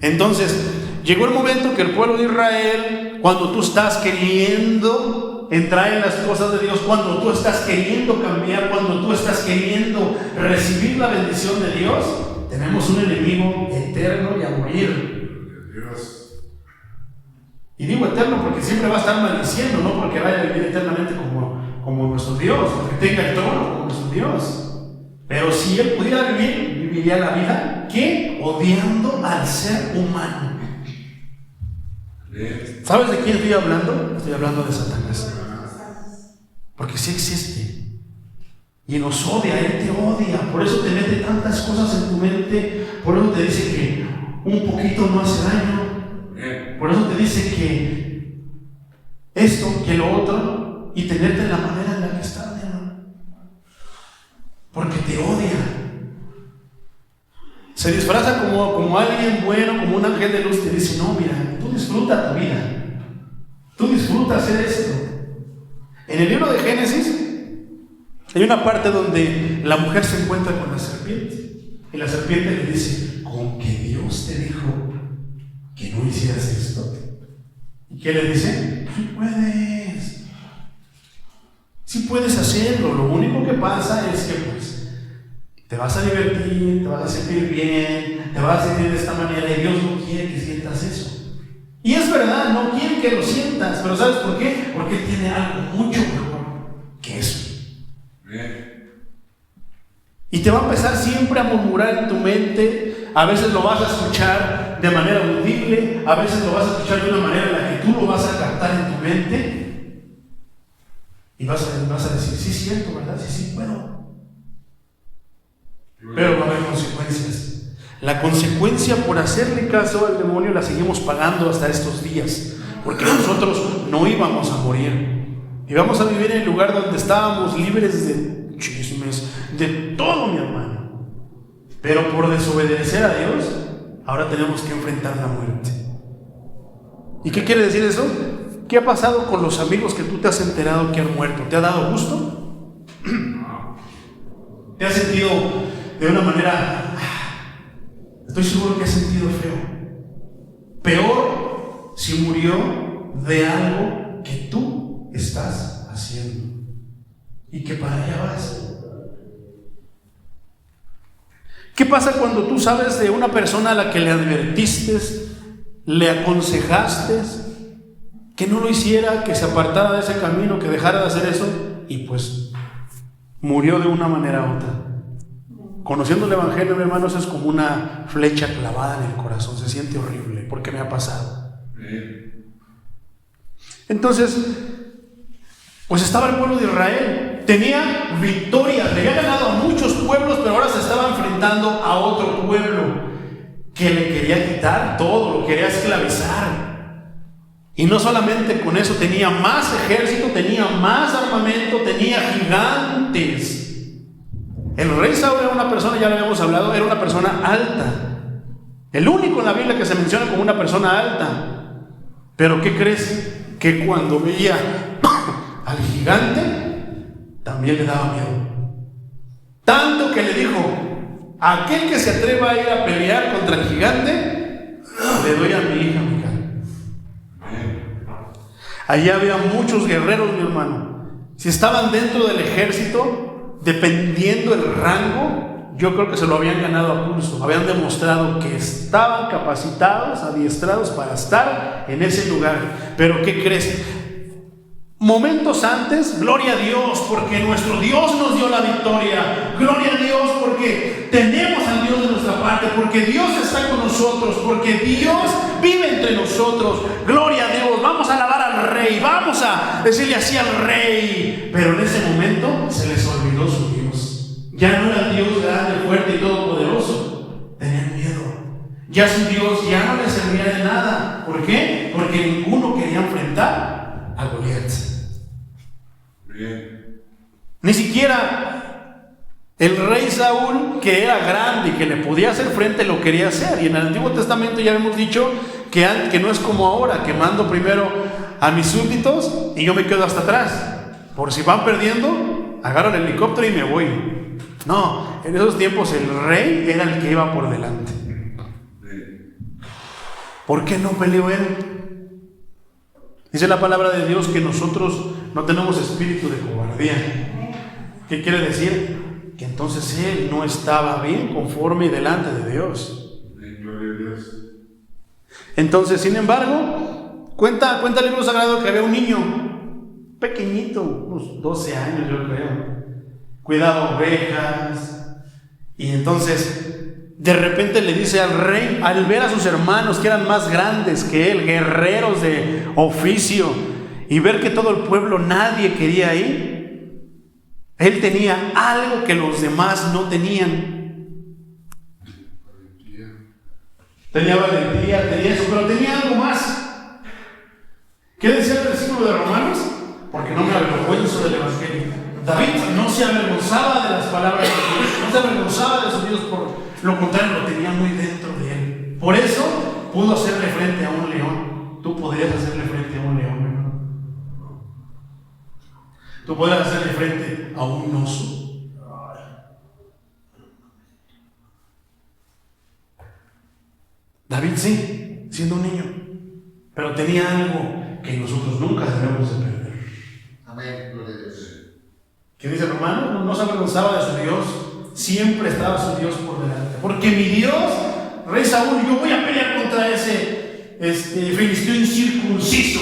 Entonces, llegó el momento que el pueblo de Israel, cuando tú estás queriendo entrar en las cosas de Dios, cuando tú estás queriendo cambiar, cuando tú estás queriendo recibir la bendición de Dios, tenemos un enemigo eterno y a morir. Dios. Y digo eterno porque siempre va a estar maldiciendo, no porque vaya a vivir eternamente como nuestro Dios, porque tenga el trono como nuestro Dios. Pero si él pudiera vivir, viviría la vida que odiando al ser humano. ¿Sabes de quién estoy hablando? Estoy hablando de Satanás. Porque sí existe. Y nos odia, él te odia. Por eso te mete tantas cosas en tu mente. Por eso te dice que un poquito no hace daño. Por eso te dice que esto, que lo otro, y tenerte en la manera en la que estás, hermano. Porque te odia. Se disfraza como alguien bueno, como un ángel de luz. Te dice, no, mira, tú disfruta tu vida. Tú disfruta hacer esto. En el libro de Génesis hay una parte donde la mujer se encuentra con la serpiente. Y la serpiente le dice, con que Dios te dijo que no hicieras esto. ¿Y qué le dice? Sí puedes. Sí puedes hacerlo. Lo único que pasa es que pues te vas a divertir, te vas a sentir bien, te vas a sentir de esta manera y Dios no quiere que sientas eso. Y es verdad, no quiere que lo sientas, pero ¿sabes por qué? Porque tiene algo mucho mejor que eso. Bien. Y te va a empezar siempre a murmurar en tu mente. A veces lo vas a escuchar de manera audible, a veces lo vas a escuchar de una manera en la que tú lo vas a captar en tu mente. Y vas a decir, sí, es cierto, ¿verdad? Sí, puedo. Pero va a haber consecuencias. La consecuencia por hacerle caso al demonio la seguimos pagando hasta estos días. Porque nosotros no íbamos a morir. Íbamos a vivir en el lugar donde estábamos libres de chismes, de todo, mi hermano. Pero por desobedecer a Dios, ahora tenemos que enfrentar la muerte. ¿Y qué quiere decir eso? ¿Qué ha pasado con los amigos que tú te has enterado que han muerto? ¿Te ha dado gusto? ¿Te has sentido de una manera... Estoy seguro que has sentido feo. Peor si murió de algo que tú estás haciendo y que para allá vas. ¿Qué pasa cuando tú sabes de una persona a la que le advertiste, le aconsejaste que no lo hiciera, que se apartara de ese camino, que dejara de hacer eso, y pues murió de una manera u otra? Conociendo el Evangelio, mi hermanos, es como una flecha clavada en el corazón. Se siente horrible, porque me ha pasado. Entonces, pues estaba el pueblo de Israel, tenía victorias, le había ganado a muchos pueblos, pero ahora se estaba enfrentando a otro pueblo que le quería quitar todo, lo quería esclavizar. Y no solamente con eso, tenía más ejército, tenía más armamento, tenía gigantes. El rey Saúl era una persona, ya lo habíamos hablado, era una persona alta. El único en la Biblia que se menciona como una persona alta. Pero ¿qué crees? Que cuando veía al gigante, también le daba miedo. Tanto que le dijo, aquel que se atreva a ir a pelear contra el gigante, le doy a mi hija Mical. Allí había muchos guerreros, mi hermano. Si estaban dentro del ejército, dependiendo el rango, yo creo que se lo habían ganado a pulso. Habían demostrado que estaban capacitados, adiestrados para estar en ese lugar. Pero ¿qué crees? Momentos antes, gloria a Dios, porque nuestro Dios nos dio la victoria. Gloria a Dios, porque tenemos al Dios de nuestra parte, porque Dios está con nosotros, porque Dios vive entre nosotros. Gloria a Dios, vamos a alabar al Rey, vamos a decirle así al Rey. Pero en ese momento se les olvidó su Dios. Ya no era el Dios grande, fuerte y todopoderoso. Tenían miedo. Ya su Dios ya no les servía de nada. ¿Por qué? Porque ninguno quería enfrentar a Goliat. Bien. Ni siquiera el rey Saúl, que era grande y que le podía hacer frente, lo quería hacer. Y en el Antiguo Testamento ya hemos dicho que no es como ahora, que mando primero a mis súbditos y yo me quedo hasta atrás. Por si van perdiendo, agarro el helicóptero y me voy. No, en esos tiempos el rey era el que iba por delante. ¿Por qué no peleó él? Dice la palabra de Dios que nosotros no tenemos espíritu de cobardía. ¿Qué quiere decir? Que entonces él no estaba bien conforme y delante de Dios. Gloria a Dios. Entonces, sin embargo, cuenta el libro sagrado que había un niño pequeñito, unos 12 años yo creo, cuidaba ovejas, y entonces de repente le dice al rey, al ver a sus hermanos que eran más grandes que él, guerreros de oficio, y ver que todo el pueblo, nadie quería ir, él tenía algo que los demás no tenían. Tenía valentía, tenía eso, pero tenía algo más. ¿Qué decía el versículo de Romanos? Porque no me avergüenzo del evangelio. David no se avergonzaba de las palabras de Dios, no se avergonzaba de su Dios, por lo contrario, lo tenía muy dentro de él. Por eso pudo hacerle frente a un león. Tú podrías hacerle frente a un león, hermano. Tú podrías hacerle frente a un oso. David sí, siendo un niño, pero tenía algo que nosotros nunca debemos de perder. Amén. Gloria a Dios. ¿Qué dice Romano? No se avergonzaba de su Dios, siempre estaba su Dios por delante. Porque mi Dios, rey Saúl, yo voy a pelear contra ese filisteo incircunciso.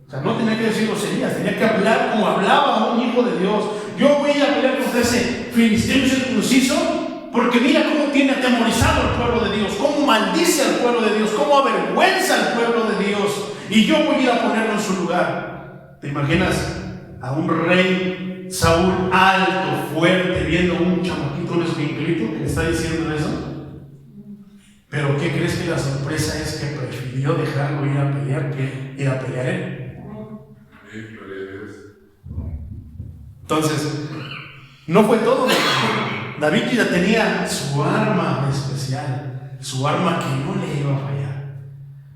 O sea, no tenía que decir groserías, tenía que hablar como hablaba un hijo de Dios. Yo voy a pelear contra ese filisteo incircunciso, porque mira cómo tiene atemorizado al pueblo de Dios, cómo maldice al pueblo de Dios, cómo avergüenza al pueblo de Dios, y yo voy a ir a ponerlo en su lugar. ¿Te imaginas a un rey Saúl alto, fuerte, viendo a un chamaquito, un escuinclito que le está diciendo eso? Pero ¿qué crees que la sorpresa es? Que prefirió dejarlo ir a pelear que ir a pelear él. Gloria a Dios. Entonces, no fue todo. David ya tenía su arma especial, su arma que no le iba a fallar.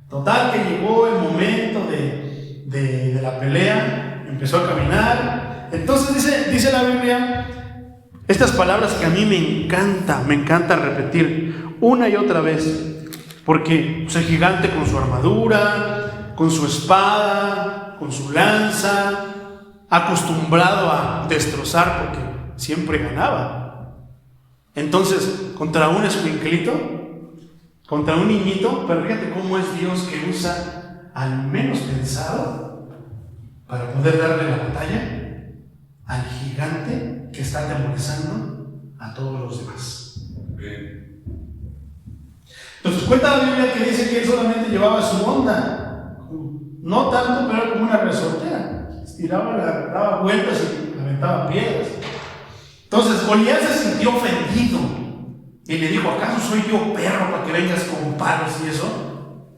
Total, que llegó el momento de la pelea, empezó a caminar. Entonces dice la Biblia estas palabras que a mí me encanta repetir una y otra vez, porque el gigante con su armadura, con su espada, con su lanza, acostumbrado a destrozar porque siempre ganaba. Entonces, contra un escuinclito, contra un niñito, pero fíjate cómo es Dios, que usa al menos pensado para poder darle la batalla al gigante que está atemorizando a todos los demás. Bien. Entonces cuenta la Biblia que dice que él solamente llevaba su onda, no tanto, pero era como una resortera, estiraba, daba vueltas y aventaba piedras. Entonces Goliat se sintió ofendido y le dijo: ¿acaso soy yo perro para que vengas con palos y eso?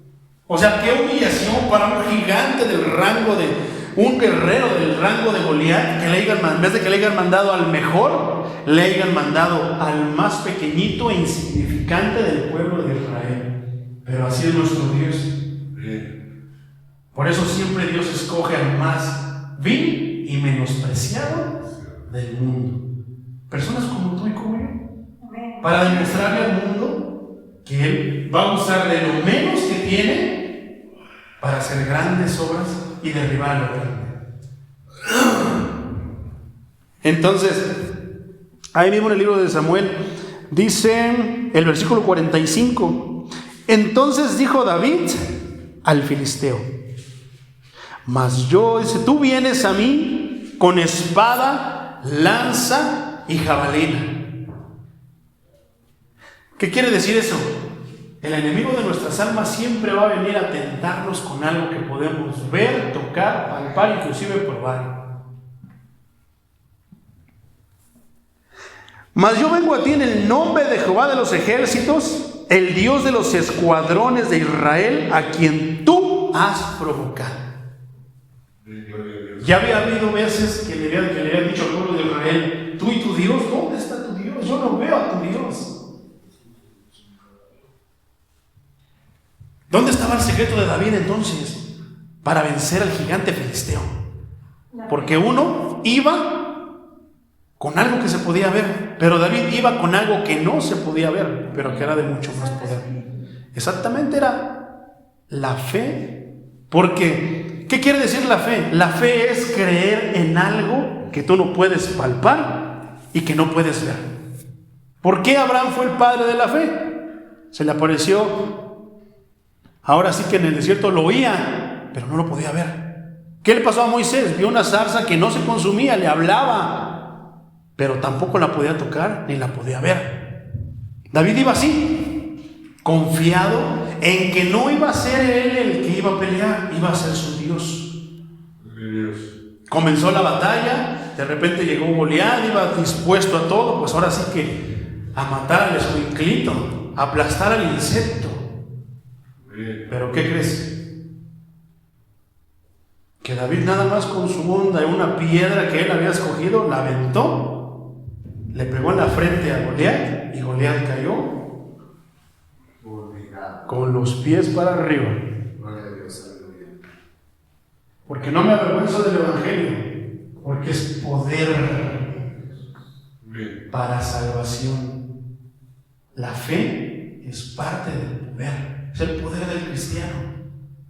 O sea, qué humillación para un gigante del rango de un guerrero del rango de Goliat, que en vez de que le hayan mandado al mejor, le hayan mandado al más pequeñito e insignificante del pueblo de Israel. Pero así es nuestro Dios. Por eso siempre Dios escoge al más vil y menospreciado del mundo. Personas como tú y como yo, para demostrarle al mundo que Él va a usar de lo menos que tiene para hacer grandes obras y derribar lo grande. Entonces, ahí mismo en el libro de Samuel dice el versículo 45: entonces dijo David al filisteo: mas yo, dice, tú vienes a mí con espada, lanza y jabalina. ¿Qué quiere decir eso? El enemigo de nuestras almas siempre va a venir a tentarnos con algo que podemos ver, tocar, palpar, inclusive probar. Mas yo vengo a ti en el nombre de Jehová de los ejércitos, el Dios de los escuadrones de Israel, a quien tú has provocado. Ya había habido veces que le habían dicho al pueblo de Israel: tú y tu Dios, ¿dónde está tu Dios? Yo no veo a tu Dios. ¿Dónde estaba el secreto de David entonces para vencer al gigante filisteo? Porque uno iba con algo que se podía ver, pero David iba con algo que no se podía ver, pero que era de mucho más poder. Exactamente, era la fe. Porque, ¿qué quiere decir la fe? La fe es creer en algo que tú no puedes palpar y que no puedes ver. ¿Por qué Abraham fue el padre de la fe? Se le apareció, ahora sí que en el desierto lo oía, pero no lo podía ver. ¿Qué le pasó a Moisés? Vio una zarza que no se consumía, le hablaba, pero tampoco la podía tocar ni la podía ver. David iba así, confiado en que no iba a ser él el que iba a pelear, iba a ser su Dios. Comenzó la batalla, de repente llegó Goliat, iba dispuesto a todo, pues ahora sí que a matar al escuinclito, a aplastar al insecto. Pero ¿qué crees? Que David nada más con su onda en una piedra que él había escogido, la aventó, le pegó en la frente a Goliat y Goliat cayó con los pies para arriba. Porque no me avergüenzo del Evangelio, porque es poder para salvación. La fe es parte del poder, es el poder del cristiano.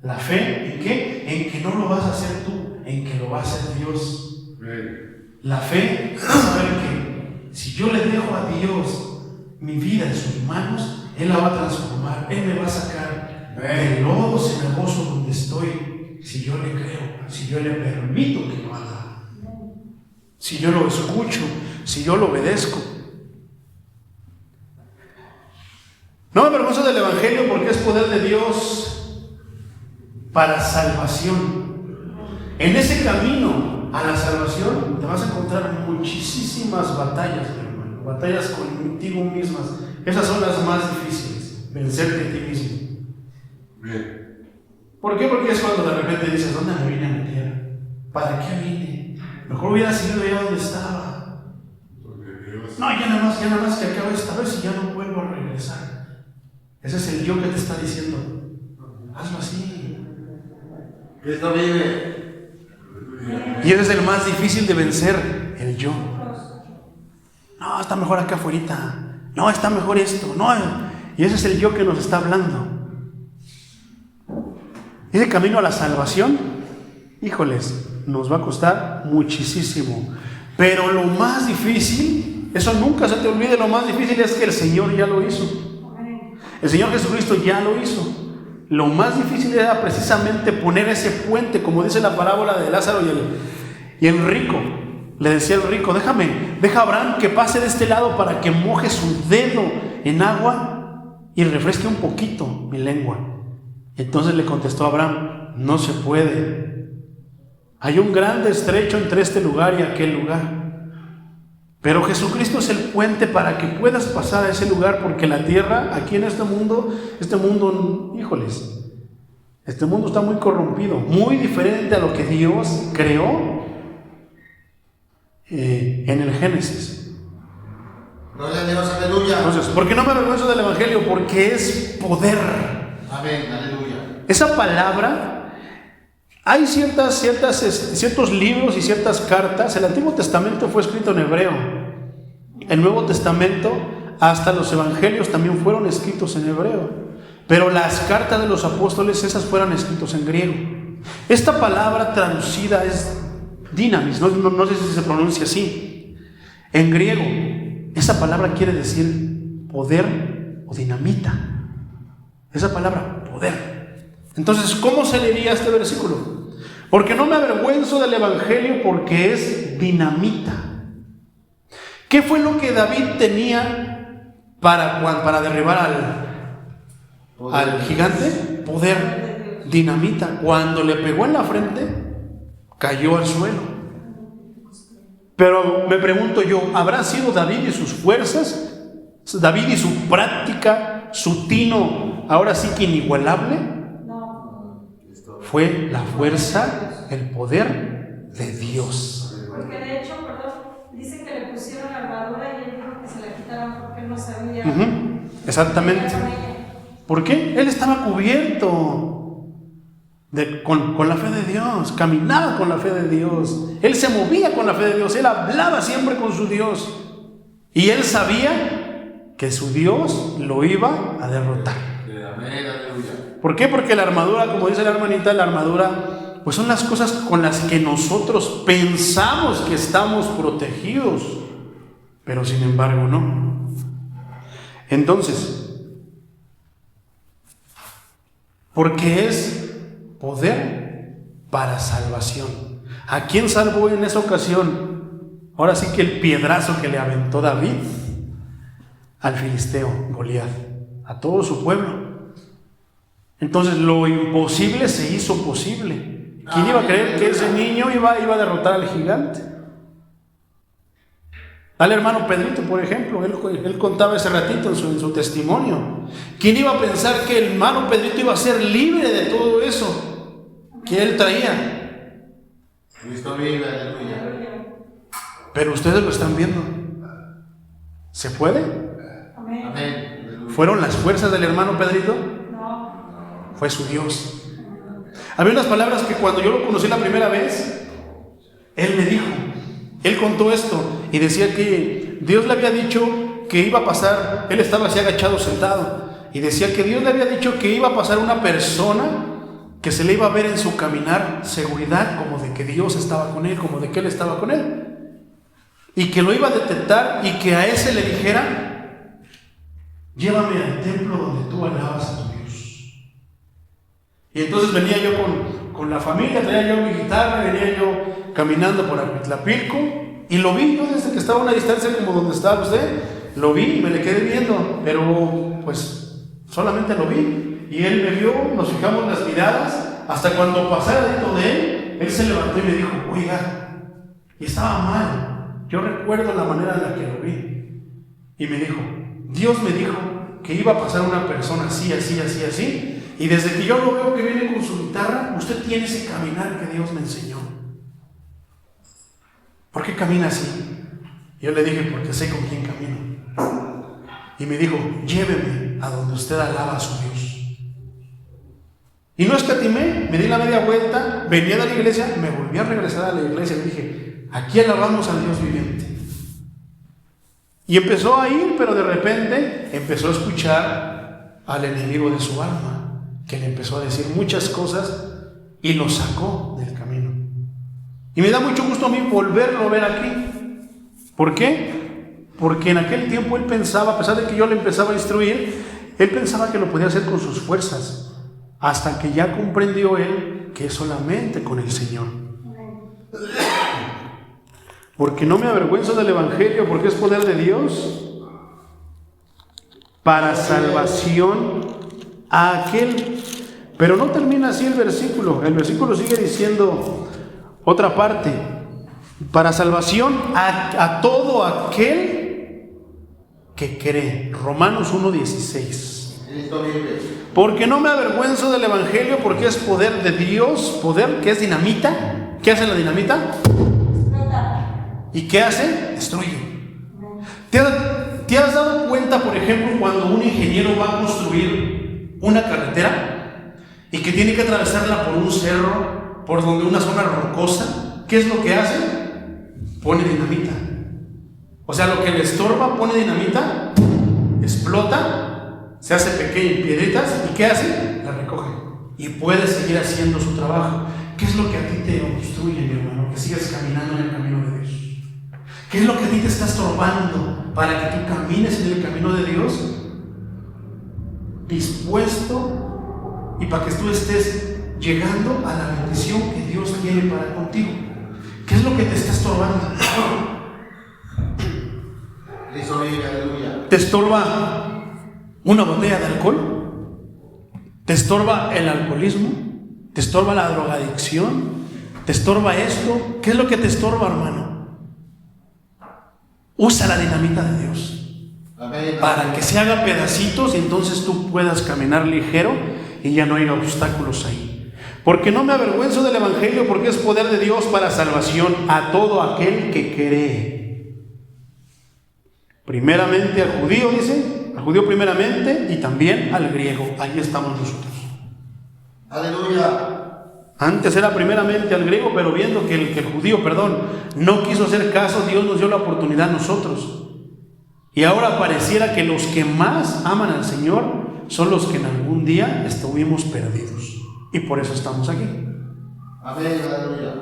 La fe, ¿en qué? En que no lo vas a hacer tú, en que lo va a hacer Dios. La fe es saber que si yo le dejo a Dios mi vida en sus manos, Él la va a transformar, Él me va a sacar del lodo cenagoso donde estoy, si yo le creo, si yo le permito que lo haga, si yo lo escucho, si yo lo obedezco. No me avergüenzo del Evangelio porque es poder de Dios para salvación. En ese camino a la salvación te vas a encontrar muchísimas batallas, mi hermano, batallas contigo mismas. Esas son las más difíciles, vencerte a ti mismo. ¿Por qué? Porque es cuando de repente dices: ¿dónde me vine a meter? ¿Para qué vine? Mejor hubiera seguido allá donde estaba. No, ya nada más que acabe esta vez y ya no vuelvo a regresar. Ese es el yo que te está diciendo: hazlo así. Cristo vive. Y ese es el más difícil de vencer, el yo. No, está mejor acá afuera. No, está mejor esto. No. Y ese es el yo que nos está hablando. Ese camino a la salvación, híjoles, nos va a costar muchísimo. Pero lo más difícil, eso nunca se te olvide, lo más difícil es que el Señor ya lo hizo. El Señor Jesucristo ya lo hizo. Lo más difícil era precisamente poner ese puente, como dice la parábola de Lázaro y el rico. Le decía el rico: deja a Abraham que pase de este lado para que moje su dedo en agua y refresque un poquito mi lengua. Entonces le contestó Abraham: no se puede. Hay un grande estrecho entre este lugar y aquel lugar. Pero Jesucristo es el puente para que puedas pasar a ese lugar, porque la tierra, aquí en este mundo, híjoles, este mundo está muy corrompido, muy diferente a lo que Dios creó en el Génesis. Gloria a Dios, aleluya. Entonces, ¿por qué no me avergüenzo del Evangelio? Porque es poder. Amén, aleluya. Esa palabra, hay ciertos libros y ciertas cartas. El Antiguo Testamento fue escrito en hebreo. El Nuevo Testamento, hasta los Evangelios también fueron escritos en hebreo. Pero las cartas de los apóstoles, esas fueron escritas en griego. Esta palabra traducida es dinamis, no sé si se pronuncia así. En griego, esa palabra quiere decir poder o dinamita. Esa palabra, poder. Entonces, ¿cómo se leería este versículo? Porque no me avergüenzo del Evangelio, porque es dinamita. ¿Qué fue lo que David tenía para derribar al gigante? Poder, dinamita. Cuando le pegó en la frente, cayó al suelo. Pero me pregunto yo, ¿habrá sido David y sus fuerzas? ¿David y su práctica, su tino, ahora sí que inigualable? Fue la fuerza, el poder de Dios. Porque de hecho, dice que le pusieron la armadura y él dijo que se la quitaran porque él no sabía. Exactamente. ¿Por qué? Él estaba cubierto con la fe de Dios, caminaba con la fe de Dios, él se movía con la fe de Dios, él hablaba siempre con su Dios y él sabía que su Dios lo iba a derrotar. ¿Por qué? Porque la armadura, como dice la hermanita, la armadura, pues son las cosas con las que nosotros pensamos que estamos protegidos, pero sin embargo no. Entonces, porque es poder para salvación. ¿A quién salvó en esa ocasión? Ahora sí que el piedrazo que le aventó David al filisteo Goliat, a todo su pueblo. Entonces lo imposible se hizo posible. ¿Quién iba a creer que ese niño iba a derrotar al gigante? Al hermano Pedrito, por ejemplo, él contaba ese ratito en su testimonio. ¿Quién iba a pensar que el hermano Pedrito iba a ser libre de todo eso que él traía? Cristo vive, aleluya. Pero ustedes lo están viendo. ¿Se puede? Amén. ¿Fueron las fuerzas del hermano Pedrito? No. Fue su Dios. Había unas palabras que cuando yo lo conocí la primera vez, él me dijo, él contó esto y decía que Dios le había dicho que iba a pasar, él estaba así agachado sentado y decía que Dios le había dicho que iba a pasar una persona que se le iba a ver en su caminar seguridad, como de que Dios estaba con él, como de que él estaba con él, y que lo iba a detectar y que a ese le dijera: llévame al templo donde tú alabas a tu Dios. Y entonces venía yo con la familia, traía yo mi guitarra, venía yo caminando por Apitlapilco y lo vi yo desde que estaba a una distancia como donde estaba usted, lo vi y me le quedé viendo, pero pues solamente lo vi. Y él me vio, nos fijamos las miradas, hasta cuando pasara dentro de él se levantó y me dijo: oiga, y estaba mal. Yo recuerdo la manera en la que lo vi. Y me dijo: Dios me dijo que iba a pasar una persona así, así, así, así. Y desde que yo lo veo que viene con su guitarra, usted tiene ese caminar que Dios me enseñó. ¿Por qué camina así? Yo le dije: porque sé con quién camino. Y me dijo: lléveme a donde usted alaba a su Dios. Y no escatimé, me di la media vuelta, venía de la iglesia, me volví a regresar a la iglesia y le dije: aquí alabamos al Dios viviente. Y empezó a ir, pero de repente empezó a escuchar al enemigo de su alma, que le empezó a decir muchas cosas y lo sacó del camino. Y me da mucho gusto a mí volverlo a ver aquí. ¿Por qué? Porque en aquel tiempo él pensaba, a pesar de que yo le empezaba a instruir, él pensaba que lo podía hacer con sus fuerzas, hasta que ya comprendió él que es solamente con el Señor. Porque no me avergüenzo del Evangelio, porque es poder de Dios para salvación a aquel. Pero no termina así el versículo sigue diciendo otra parte: para salvación a todo aquel que cree. Romanos 1:16. Porque no me avergüenzo del Evangelio, porque es poder de Dios. Poder que es dinamita. ¿Qué hace la dinamita? ¿Y qué hace? Destruye. ¿Te has dado cuenta, por ejemplo, cuando un ingeniero va a construir una carretera y que tiene que atravesarla por un cerro, por donde una zona rocosa? ¿Qué es lo que hace? Pone dinamita. O sea, lo que le estorba, pone dinamita, explota, se hace pequeño en piedritas, ¿y qué hace? La recoge y puede seguir haciendo su trabajo. ¿Qué es lo que a ti te obstruye, mi hermano? Que sigas caminando en el camino de Dios. ¿Qué es lo que a ti te está estorbando para que tú camines en el camino de Dios? Dispuesto y para que tú estés llegando a la bendición que Dios tiene para contigo. ¿Qué es lo que te está estorbando? ¿Te estorba una botella de alcohol? ¿Te estorba el alcoholismo? ¿Te estorba la drogadicción? ¿Te estorba esto? ¿Qué es lo que te estorba, hermano? Usa la dinamita de Dios. Amén. Para que se haga pedacitos y entonces tú puedas caminar ligero y ya no haya obstáculos ahí. Porque no me avergüenzo del Evangelio, porque es poder de Dios para salvación a todo aquel que cree. Primeramente al judío, dice, al judío primeramente y también al griego. Ahí estamos nosotros. Aleluya. Antes era primeramente al griego, pero viendo que el judío, no quiso hacer caso, Dios nos dio la oportunidad a nosotros. Y ahora pareciera que los que más aman al Señor son los que en algún día estuvimos perdidos. Y por eso estamos aquí. Amén, aleluya.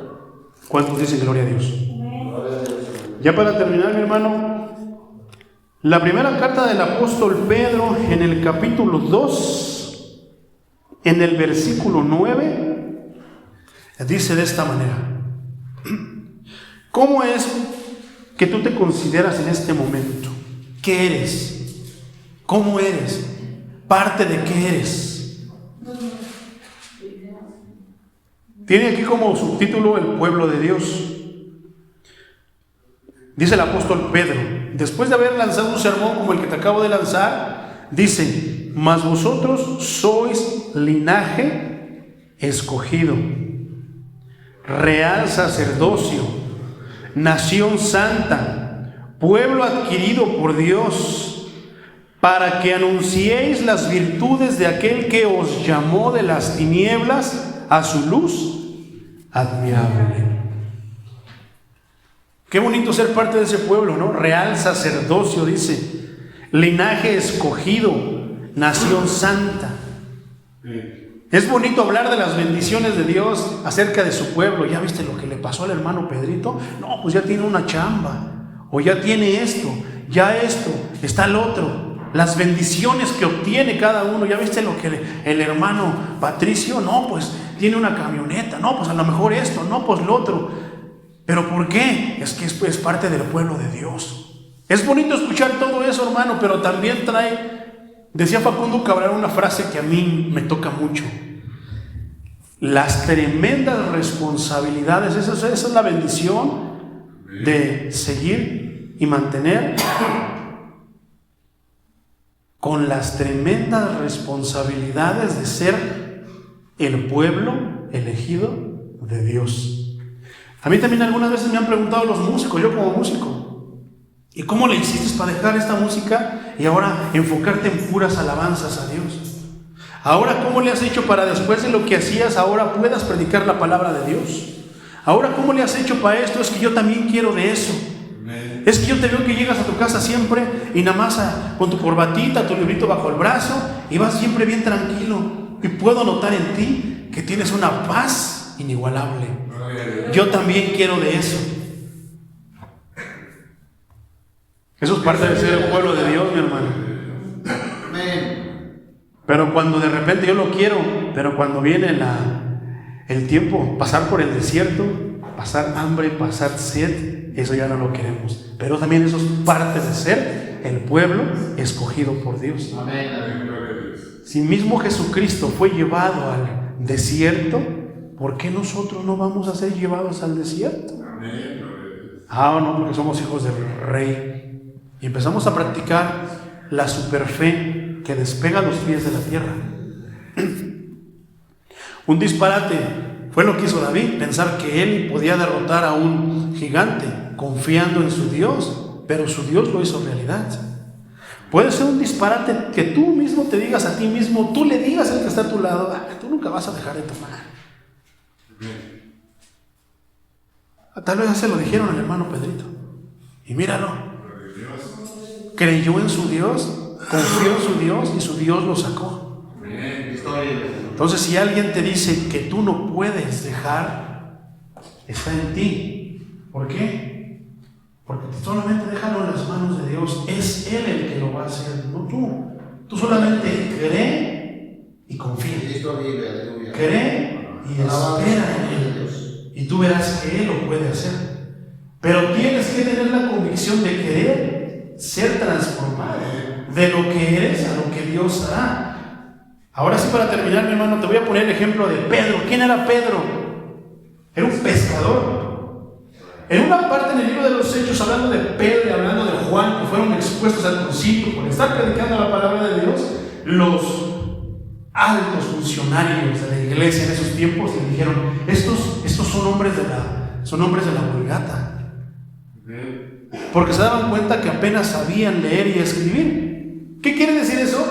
¿Cuántos dicen gloria a Dios? Gloria a Dios. Ya para terminar, mi hermano, la primera carta del apóstol Pedro en el capítulo 2, en el versículo 9, dice de esta manera: ¿cómo es que tú te consideras en este momento? ¿Qué eres? ¿Cómo eres? ¿Parte de qué eres? Tiene aquí como subtítulo el pueblo de Dios. Dice el apóstol Pedro, después de haber lanzado un sermón como el que te acabo de lanzar, dice: mas vosotros sois linaje escogido, real sacerdocio, nación santa, pueblo adquirido por Dios, para que anunciéis las virtudes de aquel que os llamó de las tinieblas a su luz admirable. Qué bonito ser parte de ese pueblo, ¿no? Real sacerdocio, dice, linaje escogido, nación santa. Es bonito hablar de las bendiciones de Dios acerca de su pueblo. ¿Ya viste lo que le pasó al hermano Pedrito? No, pues ya tiene una chamba, o ya tiene esto, ya esto, está el otro. Las bendiciones que obtiene cada uno. ¿Ya viste lo que el hermano Patricio? No, pues tiene una camioneta. No, pues a lo mejor esto. No, pues lo otro. ¿Pero por qué? Es que es parte del pueblo de Dios. Es bonito escuchar todo eso, hermano, pero también trae, decía Facundo Cabral, una frase que a mí me toca mucho: las tremendas responsabilidades. Esa es la bendición de seguir y mantener con las tremendas responsabilidades de ser el pueblo elegido de Dios. A mí también algunas veces me han preguntado los músicos, yo como músico, ¿y cómo le hiciste para dejar esta música y ahora enfocarte en puras alabanzas a Dios? Ahora, ¿cómo le has hecho para después de lo que hacías ahora puedas predicar la palabra de Dios? Ahora, ¿cómo le has hecho para esto? Es que yo también quiero de eso. Es que yo te veo que llegas a tu casa siempre y nada más con tu corbatita, tu librito bajo el brazo, y vas siempre bien tranquilo. Y puedo notar en ti que tienes una paz inigualable. Yo también quiero de eso. Eso es parte de ser el pueblo de Dios, mi hermano. Pero cuando de repente yo lo quiero, pero cuando viene el tiempo, pasar por el desierto, pasar hambre, pasar sed, eso ya no lo queremos. Pero también eso es parte de ser el pueblo escogido por Dios. Amén. Si mismo Jesucristo fue llevado al desierto, ¿por qué nosotros no vamos a ser llevados al desierto? No, porque somos hijos del Rey. Y empezamos a practicar la superfe que despega los pies de la tierra. Un disparate fue lo que hizo David, pensar que él podía derrotar a un gigante confiando en su Dios, pero su Dios lo hizo realidad. Puede ser un disparate que tú mismo te digas a ti mismo, tú le digas al que está a tu lado: tú nunca vas a dejar de tomar. Tal vez se lo dijeron al hermano Pedrito, y míralo, creyó en su Dios, confió en su Dios, y su Dios lo sacó. Entonces, si alguien te dice que tú no puedes dejar, está en ti. ¿Por qué? Porque solamente déjalo en las manos de Dios. Es Él el que lo va a hacer, no tú. Tú solamente cree y confía. Cree y espera en Él. Y tú verás que Él lo puede hacer. Pero tienes que tener la convicción de querer ser transformado de lo que eres a lo que Dios hará. Ahora sí, para terminar, mi hermano, te voy a poner el ejemplo de Pedro. ¿Quién era Pedro? Era un pescador. En una parte en el libro de los Hechos, hablando de Pedro y hablando de Juan, que fueron expuestos al concilio por estar predicando la palabra de Dios, los altos funcionarios de la iglesia en esos tiempos le dijeron, estos son hombres de la Vulgata. Porque se daban cuenta que apenas sabían leer y escribir. ¿Qué quiere decir eso?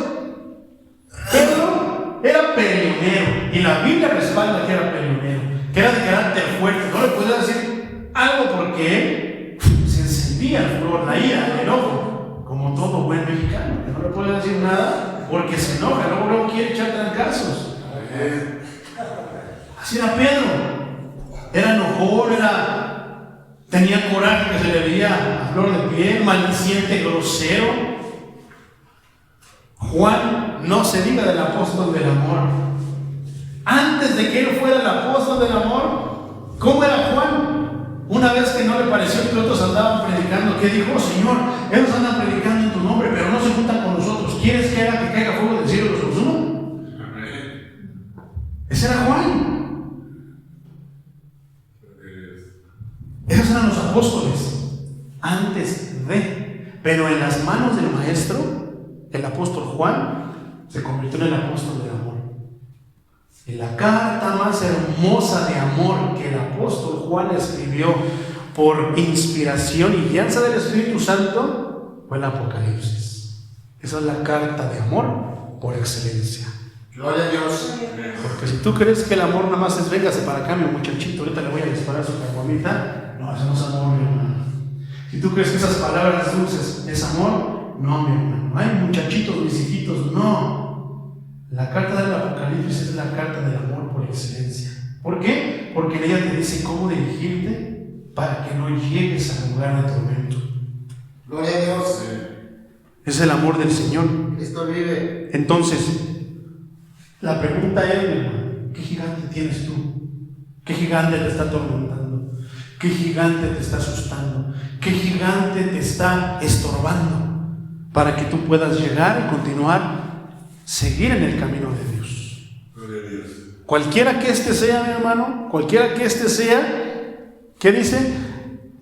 Pedro era peleonero, y la Biblia respalda que era peleonero, que era de carácter fuerte. No le podía decir algo porque se encendía el furor, la ira, el enojo, como todo buen mexicano, que no le puede decir nada porque se enoja, luego quiere echar trancazos. Así era Pedro, era enojón, tenía coraje que se le veía a flor de piel, maldiciente, grosero. Juan, no se diga del apóstol del amor. Antes de que él fuera el apóstol del amor, ¿cómo era Juan? Una vez que no le pareció que otros andaban predicando, ¿qué dijo? Señor, ellos andan predicando en tu nombre, pero no se juntan con nosotros. ¿Quieres que haga que caiga fuego del cielo y los consuma? Ese era Juan. Esos eran los apóstoles antes de, pero en las manos del maestro, el apóstol Juan se convirtió en el apóstol del amor. Y la carta más hermosa de amor que el apóstol Juan escribió por inspiración y guianza del Espíritu Santo fue el Apocalipsis. Esa es la carta de amor por excelencia. Gloria a Dios. Porque si tú crees que el amor nada más es véngase para acá, mi muchachito, ahorita le voy a disparar su caguamita, no, eso no es amor, mi hermano. Si tú crees que esas palabras dulces es amor, no, mi hermano. Ay, muchachitos, mis hijitos, no. La carta del Apocalipsis es la carta del amor por excelencia. ¿Por qué? Porque en ella te dice cómo dirigirte para que no llegues al lugar de tormento. Gloria a Dios. Es el amor del Señor. Cristo vive. Entonces, la pregunta es, mi hermano, ¿qué gigante tienes tú? ¿Qué gigante te está atormentando? ¿Qué gigante te está asustando? ¿Qué gigante te está estorbando? Para que tú puedas llegar y continuar, seguir en el camino de Dios. Gloria a Dios. Cualquiera que este sea, mi hermano, cualquiera que este sea, ¿qué dice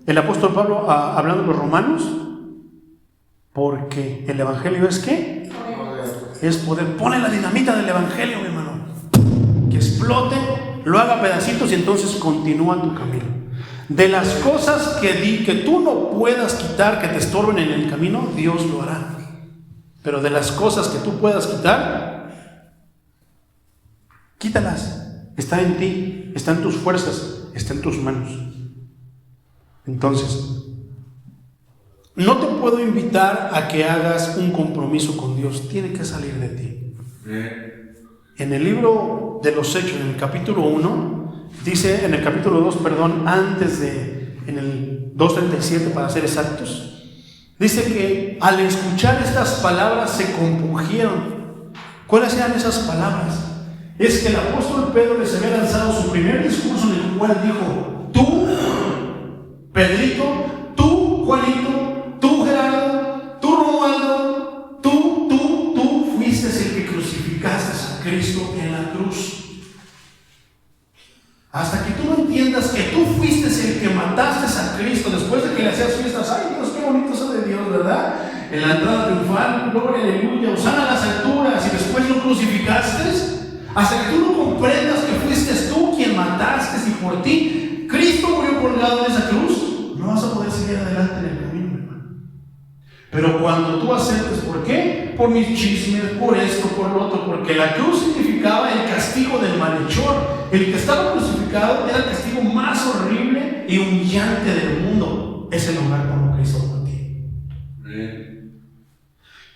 el apóstol Pablo hablando de los romanos? Porque el evangelio es ¿qué? Es poder. Pone la dinamita del evangelio, mi hermano, que explote, lo haga pedacitos y entonces continúa tu camino. De las cosas que tú no puedas quitar, que te estorben en el camino, Dios lo hará. Pero de las cosas que tú puedas quitar, quítalas. Está en ti, está en tus fuerzas, está en tus manos. Entonces, no te puedo invitar a que hagas un compromiso con Dios. Tiene que salir de ti. En el libro de los Hechos, en el capítulo 1, dice, en el capítulo 2, en el 2:37 para ser exactos, dice que al escuchar estas palabras se compungieron. ¿Cuáles eran esas palabras? Es que el apóstol Pedro les había lanzado su primer discurso en el cual dijo: tú, Pedrito, tú, Juanito, tú, Gerardo, tú, Romualdo, tú fuiste el que crucificaste a Cristo en la cruz. Hasta que tú no entiendas que tú fuiste el que mataste a Cristo después de que le hacías fiestas. Ay Dios, qué bonito eso de Dios, ¿verdad? En la entrada triunfal, gloria, aleluya, Hosana a las alturas, y después lo crucificaste. Hasta que tú no comprendas que fuiste tú quien mataste y por ti Cristo murió colgado en esa cruz, no vas a poder seguir adelante en el camino, hermano. Pero cuando tú aceptes, ¿por qué? Por mis chismes, por esto, por lo otro, porque la cruz significaba el castigo del malhechor. El que estaba crucificado era el castigo más horrible y humillante del mundo. Es el lugar como Cristo por ti.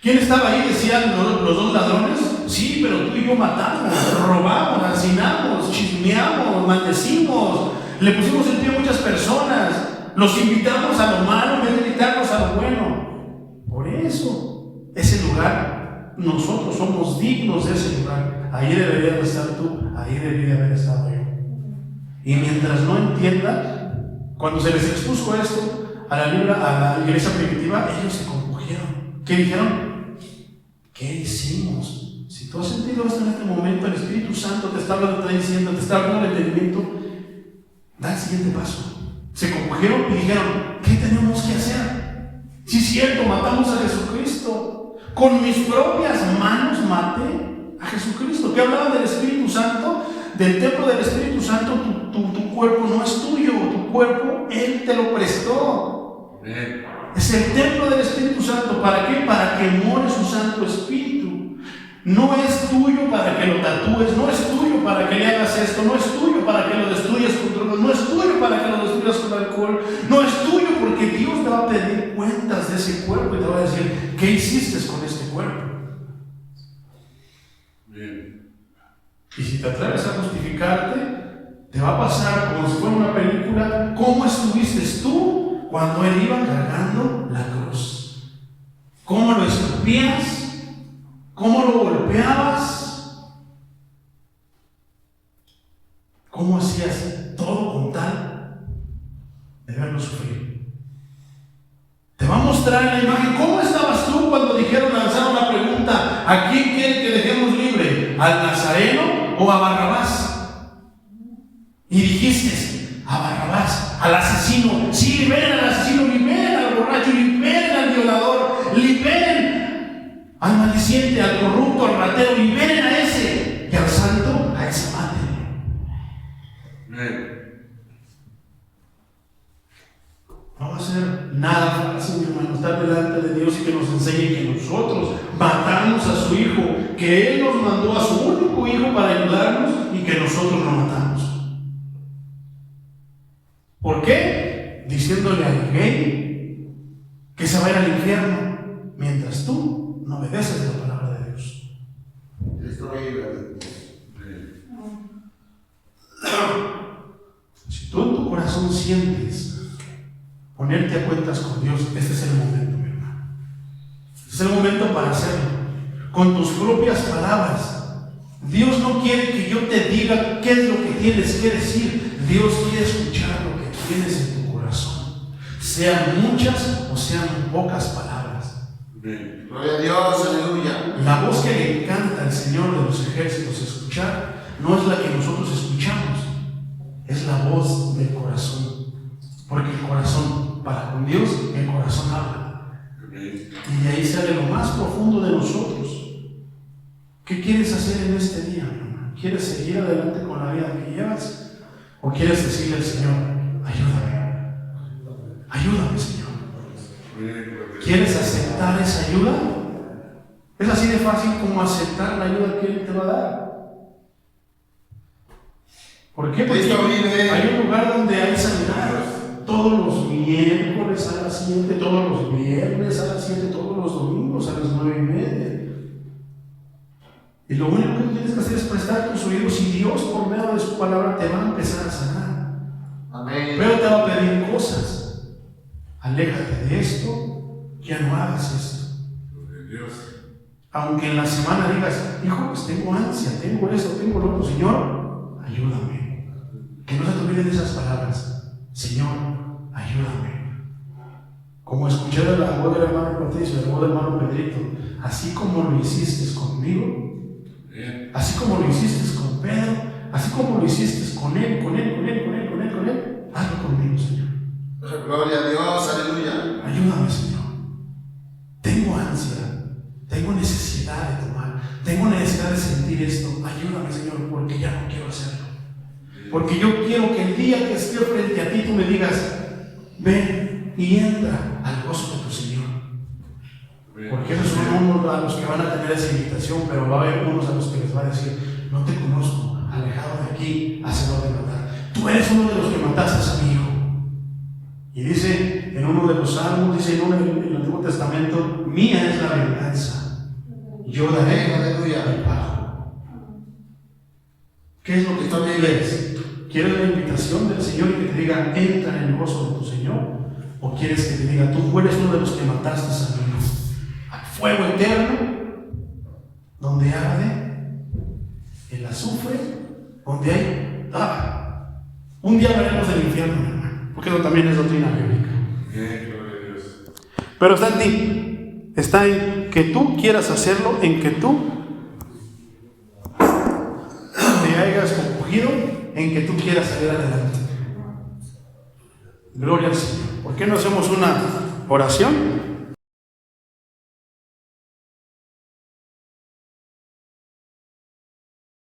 ¿Quién estaba ahí? Decían los dos ladrones. Sí, pero tú y yo matamos, robamos, asesinamos, chismeamos, maldecimos, le pusimos el pie a muchas personas, los invitamos a lo malo en vez de invitarnos a lo bueno. Por eso, ese lugar, nosotros somos dignos de ese lugar. Ahí deberías estar tú, ahí debería haber estado yo. Y mientras no entiendan, cuando se les expuso esto a la iglesia primitiva, ellos se compungieron. ¿Qué dijeron? ¿Qué hicimos? Si tú has sentido esto en este momento, el Espíritu Santo te está hablando, te está diciendo, te está dando el entendimiento, da el siguiente paso. Se compungieron y dijeron: ¿qué tenemos que hacer? Si es cierto, matamos a Jesucristo. Con mis propias manos maté a a Jesucristo. ¿Qué hablaban del Espíritu Santo? Del templo del Espíritu Santo. Tu cuerpo no es tuyo, tu cuerpo Él te lo prestó. Es el templo del Espíritu Santo. ¿Para qué? Para que more su Santo Espíritu. No es tuyo para que lo tatúes, no es tuyo para que le hagas esto, no es tuyo para que lo destruyas con drogas, no es tuyo para que lo destruyas con alcohol, no es tuyo porque Dios te va a pedir cuentas de ese cuerpo y te va a decir, ¿qué hiciste con este cuerpo? Bien. Y si te atreves a justificarte, te va a pasar como si fuera una película, ¿cómo estuviste tú cuando Él iba cargando la cruz? ¿Cómo lo escupías? ¿Cómo lo golpeabas? ¿Cómo hacías todo con tal de verlo sufrir? Te va a mostrar en la imagen cómo estabas tú cuando lanzaron la pregunta: ¿a quién quiere que dejemos libre? ¿Al Nazareno o a Barrabás? Y dijiste: a Barrabás, al asesino. Sí, liberen al asesino, liberen al borracho, liberen al violador, liberen al maldiciente, al corrupto, al ratero, liberen a ese, y al santo, a ese mate. No va a ser nada fácil, mi hermano, estar delante de Dios y que nos enseñe que nosotros matamos a su Hijo, que Él nos mandó a su único Hijo para ayudarnos y que nosotros lo matamos. ¿Por qué? Diciéndole al gay que se va a ir al infierno, mientras tú no obedeces la palabra de Dios. Cristo vive. Si tú en tu corazón sientes ponerte a cuentas con Dios, este es el momento, mi hermano. Es el momento para hacerlo con tus propias palabras. Dios no quiere que yo te diga qué es lo que tienes que decir. Dios quiere escuchar lo que tienes en tu corazón, sean muchas o sean pocas palabras. Gloria a Dios, aleluya. La voz que le encanta al Señor de los ejércitos escuchar no es la que nosotros escuchamos, es la voz del corazón. Porque el corazón, para con Dios, el corazón habla. Y de ahí sale lo más profundo de nosotros. ¿Qué quieres hacer en este día, hermano? ¿Quieres seguir adelante con la vida que llevas? ¿O quieres decirle al Señor: ayúdame? Ayúdame, Señor. ¿Quieres aceptar esa ayuda? Es así de fácil como aceptar la ayuda que Él te va a dar. ¿Por qué? Porque hay un lugar donde hay sanidad. Todos los miércoles a las 7, todos los viernes a las 7, todos los domingos a las 9:30. Y lo único que tienes que hacer es prestar tus oídos, y Dios, por medio de su palabra, te va a empezar a sanar. Amén. Pero te va a pedir cosas. Aléjate de esto, ya no hagas esto. Aunque en la semana digas: hijo, pues tengo ansia, tengo esto, tengo lo otro, Señor, ayúdame. Que no se te olviden esas palabras: Señor, ayúdame. Como escuché de la voz del hermano Patricio, de la voz del hermano Pedrito, así como lo hiciste conmigo, así como lo hiciste con Pedro, así como lo hiciste con él, hazlo conmigo, Señor. Gloria a Dios, aleluya. Ayúdame, Señor. Tengo ansia, tengo necesidad de tomar, tengo necesidad de sentir esto. Ayúdame, Señor, porque ya no quiero hacerlo. Porque yo quiero que el día que esté frente a ti tú me digas: ven y entra al gozo de tu Señor. Porque esos son unos a los que van a tener esa invitación, pero va a haber unos a los que les va a decir: no te conozco, alejado de aquí, hacedor de matar. Tú eres uno de los que mataste a mi hijo. Y dice en uno de los salmos, dice en el Antiguo Testamento: mía es la venganza, yo daré el pago. ¿Qué es lo que tú quieres? ¿Quieres la invitación del Señor y que te diga: entra en el gozo de tu Señor? ¿O quieres que te diga: tú eres uno de los que mataste a mi hijo? Al fuego eterno, donde arde el azufre, donde hay un día hablaremos del infierno, hermano, porque eso también es doctrina bíblica. Pero está en ti, está en que tú quieras hacerlo, en que tú te hayas compungido, en que tú quieras salir adelante. Gloria al Señor. ¿Por qué no hacemos una oración?